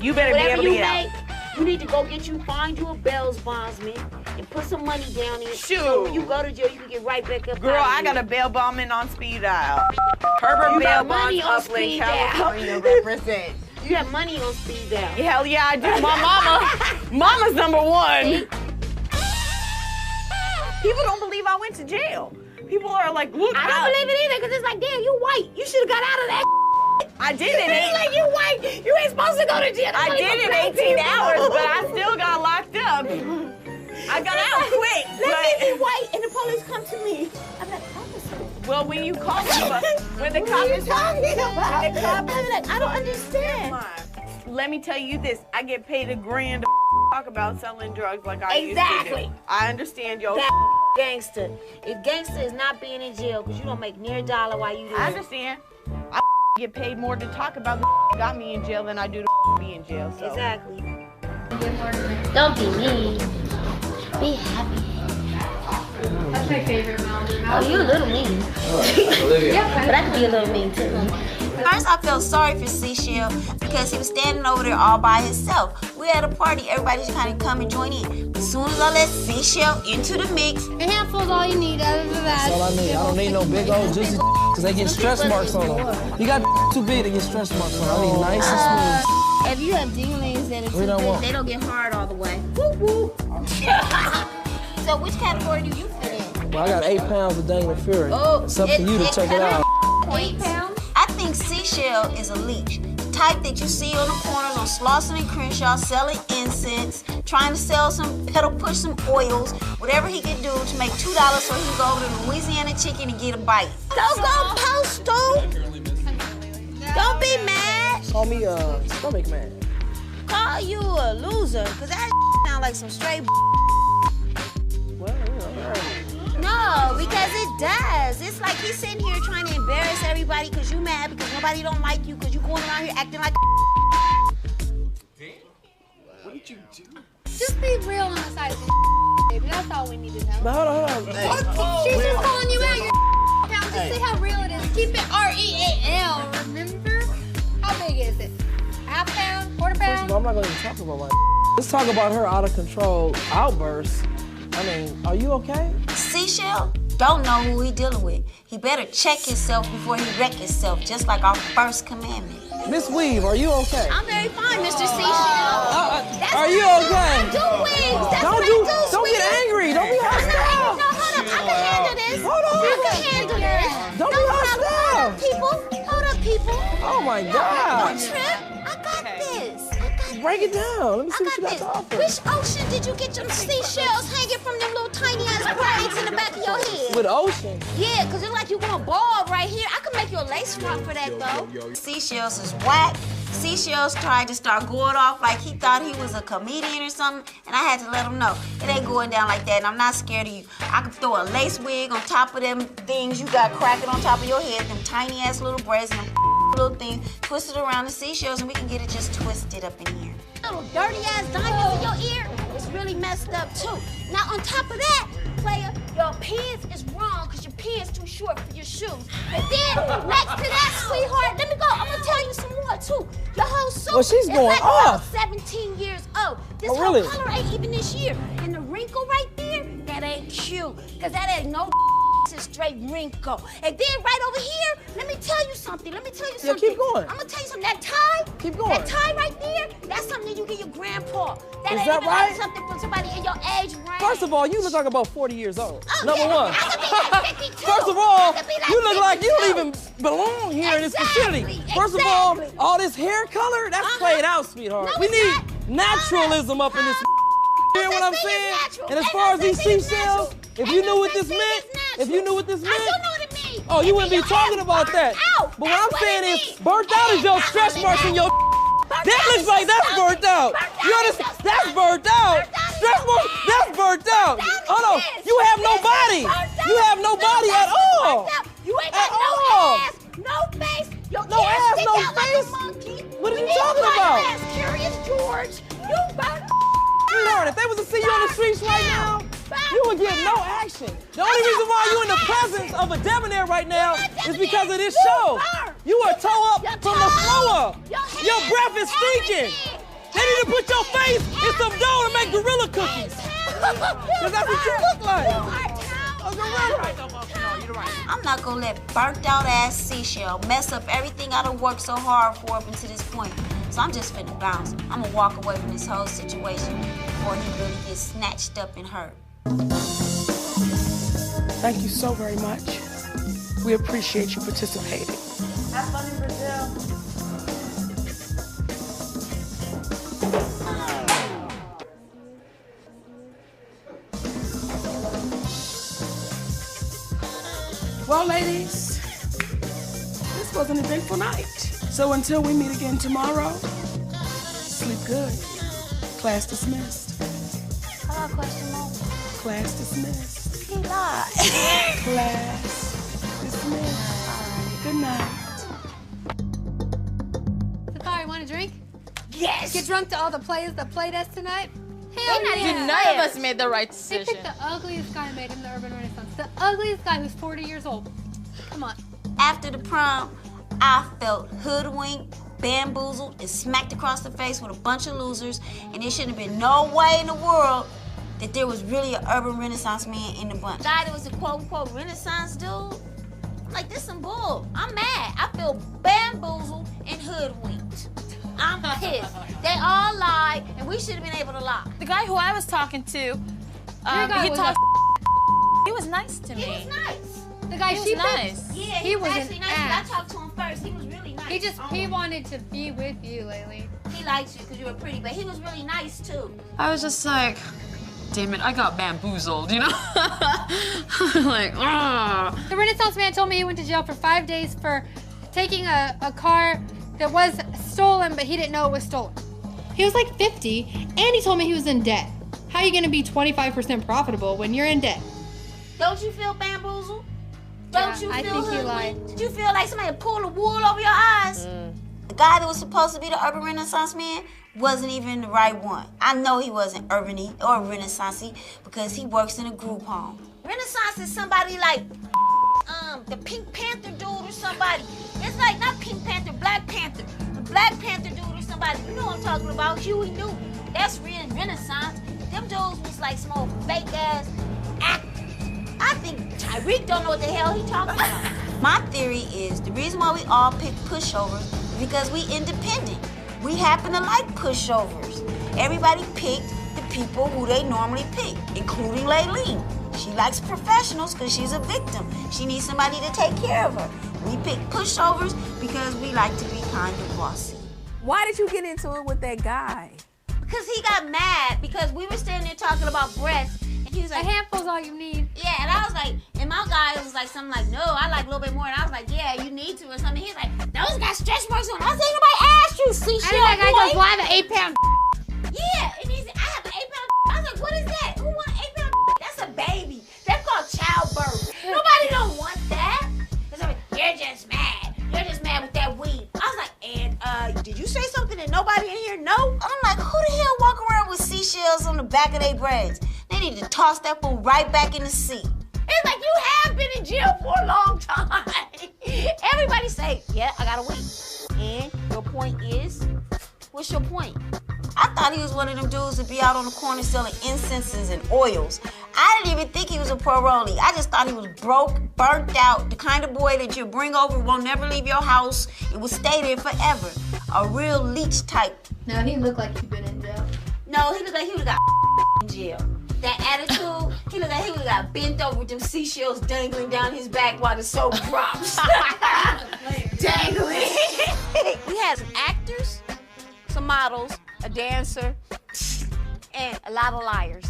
You better be Whatever able to you get make, out. you need to go find you a bail's bondsman and put some money down in it. Shoot. So when you go to jail, you can get right back up. Girl, out of I got here. a bail bondsman on speed dial. Herbert You Bail got money Bonds, on Upland, speed dial. California, represent. You have money on speed dial. Hell yeah, I do. My mama's number one. People don't believe I went to jail. People are like, look. I don't believe it either, because it's like, damn, you white. You should have got out of that. I did it. It's like you white. You ain't supposed to go to jail. I did it 18 hours, but I still got locked up. I got out quick. Let me be white and the police come to me. I'm like, officer. Well, when you call me, when the cop is talking about? I'm like, I don't understand. Let me tell you this. I get paid $1,000 to talk about selling drugs like I used Exactly. to do. I understand, yo. That gangster. If gangster is not being in jail because you don't make near a dollar while you there. I understand. I get paid more to talk about the got me in jail than I do to be in jail. So. Exactly. Don't be mean. Be happy. That's my favorite melody. Oh, you're a little mean. But I could be a little mean too. First, I felt sorry for Seashell because he was standing over there all by himself. We had a party, everybody just kind of come and join in. As soon as I let Seashell into the mix, A handful's all you need. Other than that, That's all I need. I don't need no big old juicy because they get stretch marks on them. You got too big to get stretch marks on them. I need nice and smooth. if you have dinglings that are We don't too want- big, they don't get hard all the way. Woo woo. So which category do you fit in? Well, I got 8 pounds of dangling fury. Oh, it's up to you to check it out. 8 pounds? I think Seashell is a leech. The type that you see on the corners on Slauson and Crenshaw selling incense, trying to sell some pedal push some oils, whatever he can do to make $2 so he can go over to Louisiana Chicken and get a bite. Don't go postal. Don't be mad. Call me stomach man. Call you a loser, cause that sound like some straight. No, because it does. It's like he's sitting here trying to embarrass everybody because you mad because nobody don't like you because you going around here acting like. What did you do? just be real on the side of the baby. That's all we need to know. But hold on. Hey. She's just calling you out. Your pound. Just say how real it is. Keep it REAL. Remember? How big is it? Half pound? Quarter First pound? of all, I'm not going to talk about my. Let's talk about her out of control outbursts. I mean, are you okay? Seashell don't know who he dealing with. He better check himself before he wreck himself, just like our first commandment. Miss Weave, are you okay? I'm very fine, Mr. Seashell. Are you okay? I do wigs. That's Don't what do- I do, don't get sweetie. angry. Don't be hostile. No, hold up. I can handle this. Hold on. I can handle this. Don't be No problem. hostile. Hold up, people. Hold up, people. Oh my God. Don't trip. I got this. Break it down. Let me see what you got to offer. Which ocean did you get your seashells hanging from them little tiny ass braids in the back of your head? With ocean. Yeah, because it's like you want a ball right here. I could make you a lace front for that, though. Seashells is whack. Seashells tried to start going off like he thought he was a comedian or something, and I had to let him know. It ain't going down like that, and I'm not scared of you. I could throw a lace wig on top of them things you got cracking on top of your head, them tiny ass little braids and them little things, twist it around the seashells, and we can get it just twisted up in here. Little dirty ass diamonds in your ear, it's really messed up too. Now on top of that, player, your pants is wrong because your pants too short for your shoes. And then next to that, sweetheart, let me go. I'm gonna tell you some more too. Your whole suit Well, she's is going like off. about 17 years old. This Oh, whole really? color ain't even this year. And the wrinkle right there, that ain't cute. Cause that ain't no it's straight wrinkle. And then right over here, let me tell you something. Let me tell you Yeah, something. keep going. I'm gonna tell you something. That tie, Keep going. that tie right there, that's something that you give your grandpa. That Is ain't that even right? like something from somebody in your age range. First of all, you look like about 40 years old. Oh, Number yeah, one. I could be like 52. First of all, I could be like you look like you don't 52. even belong here in this Exactly, facility. First of all, exactly. all this hair color, that's played out, sweetheart. No, We it's need naturalism up in this. You hear what I'm saying? natural. And as Ain't far no as these such thing as seashells, if you knew what this meant, if you knew what this I do meant, know what it means. oh, you It wouldn't be mean your talking ass about that. burnt out. But what That's I'm what saying it is, means. burnt out is your stretch marks in your. That looks like that's burnt out. You understand? That's burnt out. Stretch marks, that's burnt out. Hold on. You have no body. You have no body at all. You ain't got At no all. ass, no face. Your No ears ass, stick no out like face? a monkey. What are you need talking white about? ass, Curious George. You burnt Sweetheart, if they was to see you on the streets right now, You would get no action. The only reason why you in the presence of a debonair right now is because of this show. You are toe up from the floor up. Your breath is stinking. They need to put your face in some dough to make gorilla cookies. Because that's what you look like. I'm not gonna let burnt out ass Seashell mess up everything I done worked so hard for up until this point. So I'm just finna bounce. I'm gonna walk away from this whole situation before he really gets snatched up and hurt. Thank you so very much. We appreciate you participating. Have fun in Brazil. Well, ladies, this was an eventful night. So until we meet again tomorrow, sleep good. Class dismissed. Hello, question mark. Class dismissed. He lied. Class dismissed. Good night. Safari, want a drink? Yes! Get drunk to all the players that played us tonight? Hell yeah. None of us made the right They decision. picked the ugliest guy and made him the Urban Renaissance. The ugliest guy who's 40 years old. Come on. After the prom, I felt hoodwinked, bamboozled, and smacked across the face with a bunch of losers, and there shouldn't have been no way in the world that there was really an Urban Renaissance man in the bunch. Guy that was a quote-unquote Renaissance dude? I'm like, this some bull. I'm mad. I feel bamboozled and hoodwinked. I'm pissed. They all lied, and we should have been able to lie. The guy who I was talking to, guy was he was nice to me. He was nice. The guy He she was nice. picked, Yeah, he was actually an nice. 'Cause ass. I talked to him first. He was really nice. He wanted to be with you, Laylee. He likes you because you were pretty, but he was really nice too. I was just like, damn it, I got bamboozled, you know? Like, ah. The Renaissance man told me he went to jail for 5 days for taking a car that was stolen, but he didn't know it was stolen. He was like 50, and he told me he was in debt. How are you gonna be 25% profitable when you're in debt? Don't you feel bamboozled? Don't you I feel think he hoodwinked? lied. Did you feel like somebody pulled a wool over your eyes? The guy that was supposed to be the Urban Renaissance man wasn't even the right one. I know he wasn't urban-y or Renaissance-y because he works in a group home. Renaissance is somebody like the Pink Panther dude or somebody. It's like not Pink Panther, Black Panther. The Black Panther dude or somebody. You know what I'm talking about, Huey Newton. That's real Renaissance. Them dudes was like some old fake ass actors. I think Tyreek don't know what the hell he talking about. My theory is the reason why we all pick pushovers is because we independent. We happen to like pushovers. Everybody picked the people who they normally pick, including Layleen. She likes professionals because she's a victim. She needs somebody to take care of her. We pick pushovers because we like to be kind of bossy. Why did you get into it with that guy? Because he got mad because we were standing there talking about breasts. And he was like, a handful's all you need. Yeah, and I was like, and my guy was like something like, no, I like a little bit more. And I was like, yeah, you need to or something. He's like, those got stretch marks on. I was like, nobody asked you, Seashell. And that guy boy. goes, well, I have an 8-pound. Yeah, and he said, I have an 8-pound. I was like, what is that? Who want an 8-pound? That's a baby. That's called childbirth. Nobody don't want that. Cause I mean, you're just mad. You're just mad with that weed. I was like, and did you say something that nobody in here know? I'm like, who the hell walk around with seashells on the back of their braids? They need to toss that fool right back in the sea. It's like you have been in jail for a long time. Everybody say, yeah, I got a weed. And your point is, what's your point? I thought he was one of them dudes that be out on the corner selling incenses and oils. I didn't even think he was a parolee. I just thought he was broke, burnt out, the kind of boy that you bring over, won't never leave your house, and will stay there forever. A real leech type. No, he looked like he'd been in jail. No, he looked like he would've got in jail. That attitude, he looked like he would've got bent over with them seashells dangling down his back while the soap drops. Dangling. We had some actors, some models, a dancer, and a lot of liars.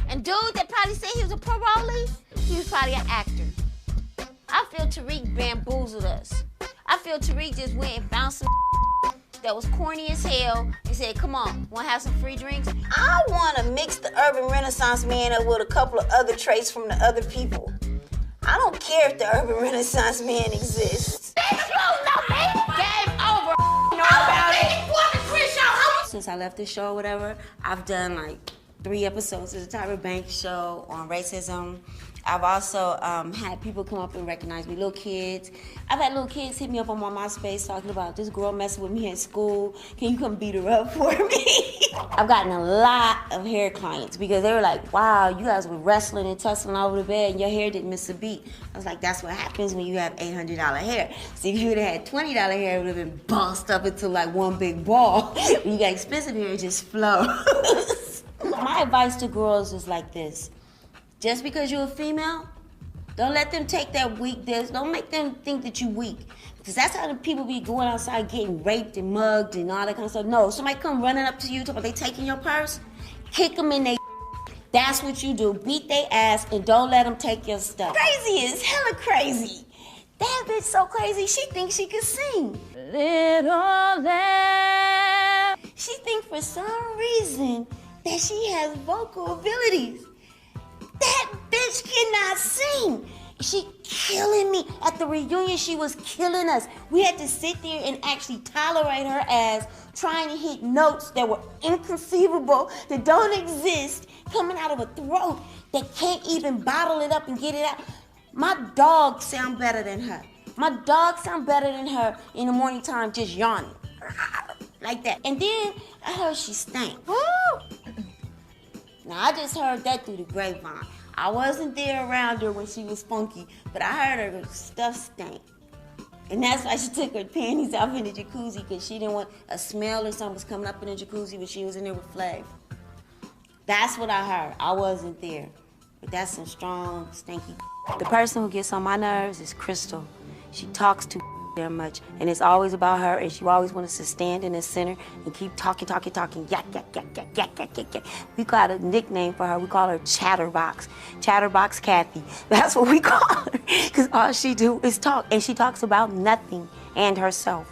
And dude that probably said he was a parolee, he was probably an actor. I feel Tariq bamboozled us. I feel Tariq just went and found some that was corny as hell and said, come on, wanna have some free drinks? I wanna mix the Urban Renaissance man up with a couple of other traits from the other people. I don't care if the Urban Renaissance man exists. Game over. Know about it. Since I left the show or whatever, I've done like 3 episodes of the Tyra Banks show on racism. I've also had people come up and recognize me, little kids. I've had little kids hit me up on my MySpace talking about this girl messing with me at school. Can you come beat her up for me? I've gotten a lot of hair clients because they were like, wow, you guys were wrestling and tussling over the bed and your hair didn't miss a beat. I was like, that's what happens when you have $800 hair. See, if you would have had $20 hair, it would have been bossed up into like one big ball. When you got expensive hair, it just flows. My advice to girls is like this. Just because you're a female, don't let them take that weakness. Don't make them think that you're weak. Because that's how the people be going outside getting raped and mugged and all that kind of stuff. No, somebody come running up to you, talking about they taking your purse, kick them in their That's what you do. Beat their ass and don't let them take your stuff. Crazy is hella crazy. That bitch so crazy, she thinks she can sing. Little lamb. She thinks for some reason that she has vocal abilities. That bitch cannot sing. She killing me. At the reunion, she was killing us. We had to sit there and actually tolerate her ass trying to hit notes that were inconceivable, that don't exist, coming out of a throat that can't even bottle it up and get it out. My dog sound better than her. My dog sound better than her in the morning time just yawning. Like that. And then I heard she stank. Woo! Now, I just heard that through the grapevine. I wasn't there around her when she was funky, but I heard her stuff stank. And that's why she took her panties off in the jacuzzi, because she didn't want a smell or something was coming up in the jacuzzi when she was in there with Flav. That's what I heard. I wasn't there. But that's some strong, stinky. The person who gets on my nerves is Crystal. She talks too damn much, and it's always about her, and she always wants us to stand in the center and keep talking, yak, yak, yak, yak, yak, yak, yak, yak. We got a nickname for her. We call her Chatterbox. Chatterbox Kathy. That's what we call her, because all she do is talk, and she talks about nothing and herself,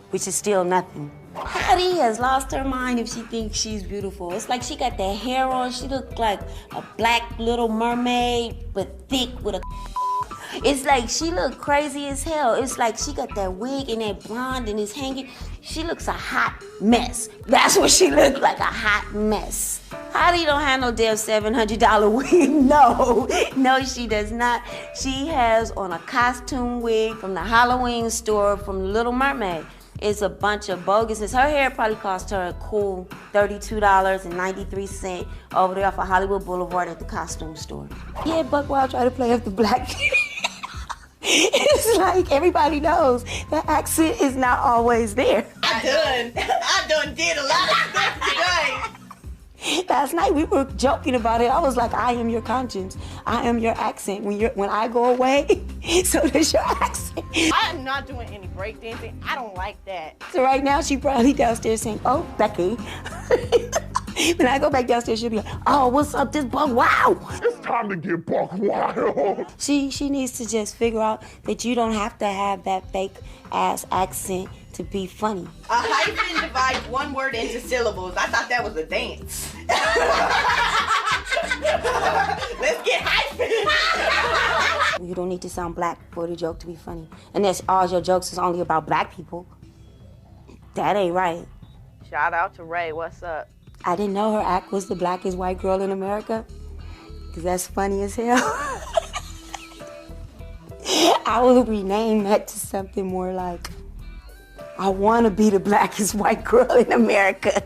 which is still nothing. Hattie has lost her mind if she thinks she's beautiful. It's like she got that hair on. She looked like a black little mermaid, but thick with a It's like she looked crazy as hell. It's like she got that wig and that blonde and it's hanging. She looks a hot mess. That's what she looked like, a hot mess. Hattie don't have no damn $700 wig. No, she does not. She has on a costume wig from the Halloween store from The Little Mermaid. It's a bunch of boguses. Her hair probably cost her a cool $32.93 over there off of Hollywood Boulevard at the costume store. Yeah, Buck Wild tried to play up the black It's like everybody knows that accent is not always there. I done did a lot of stuff today. Last night we were joking about it. I was like, I am your conscience. I am your accent. When I go away, so does your accent. I am not doing any breakdancing. I don't like that. So right now she probably downstairs saying, oh, Becky. When I go back downstairs, she'll be like, oh, what's up, this Buck Wild? It's time to get Buck Wild. She needs to just figure out that you don't have to have that fake ass accent to be funny. A hyphen divides one word into syllables. I thought that was a dance. Let's get hyphen. You don't need to sound black for the joke to be funny. Unless all your jokes is only about black people. That ain't right. Shout out to Ray. What's up? I didn't know her act was the blackest white girl in America. Because that's funny as hell. I will rename that to something more like, I want to be the blackest white girl in America.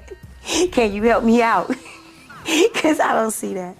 Can you help me out? Because I don't see that.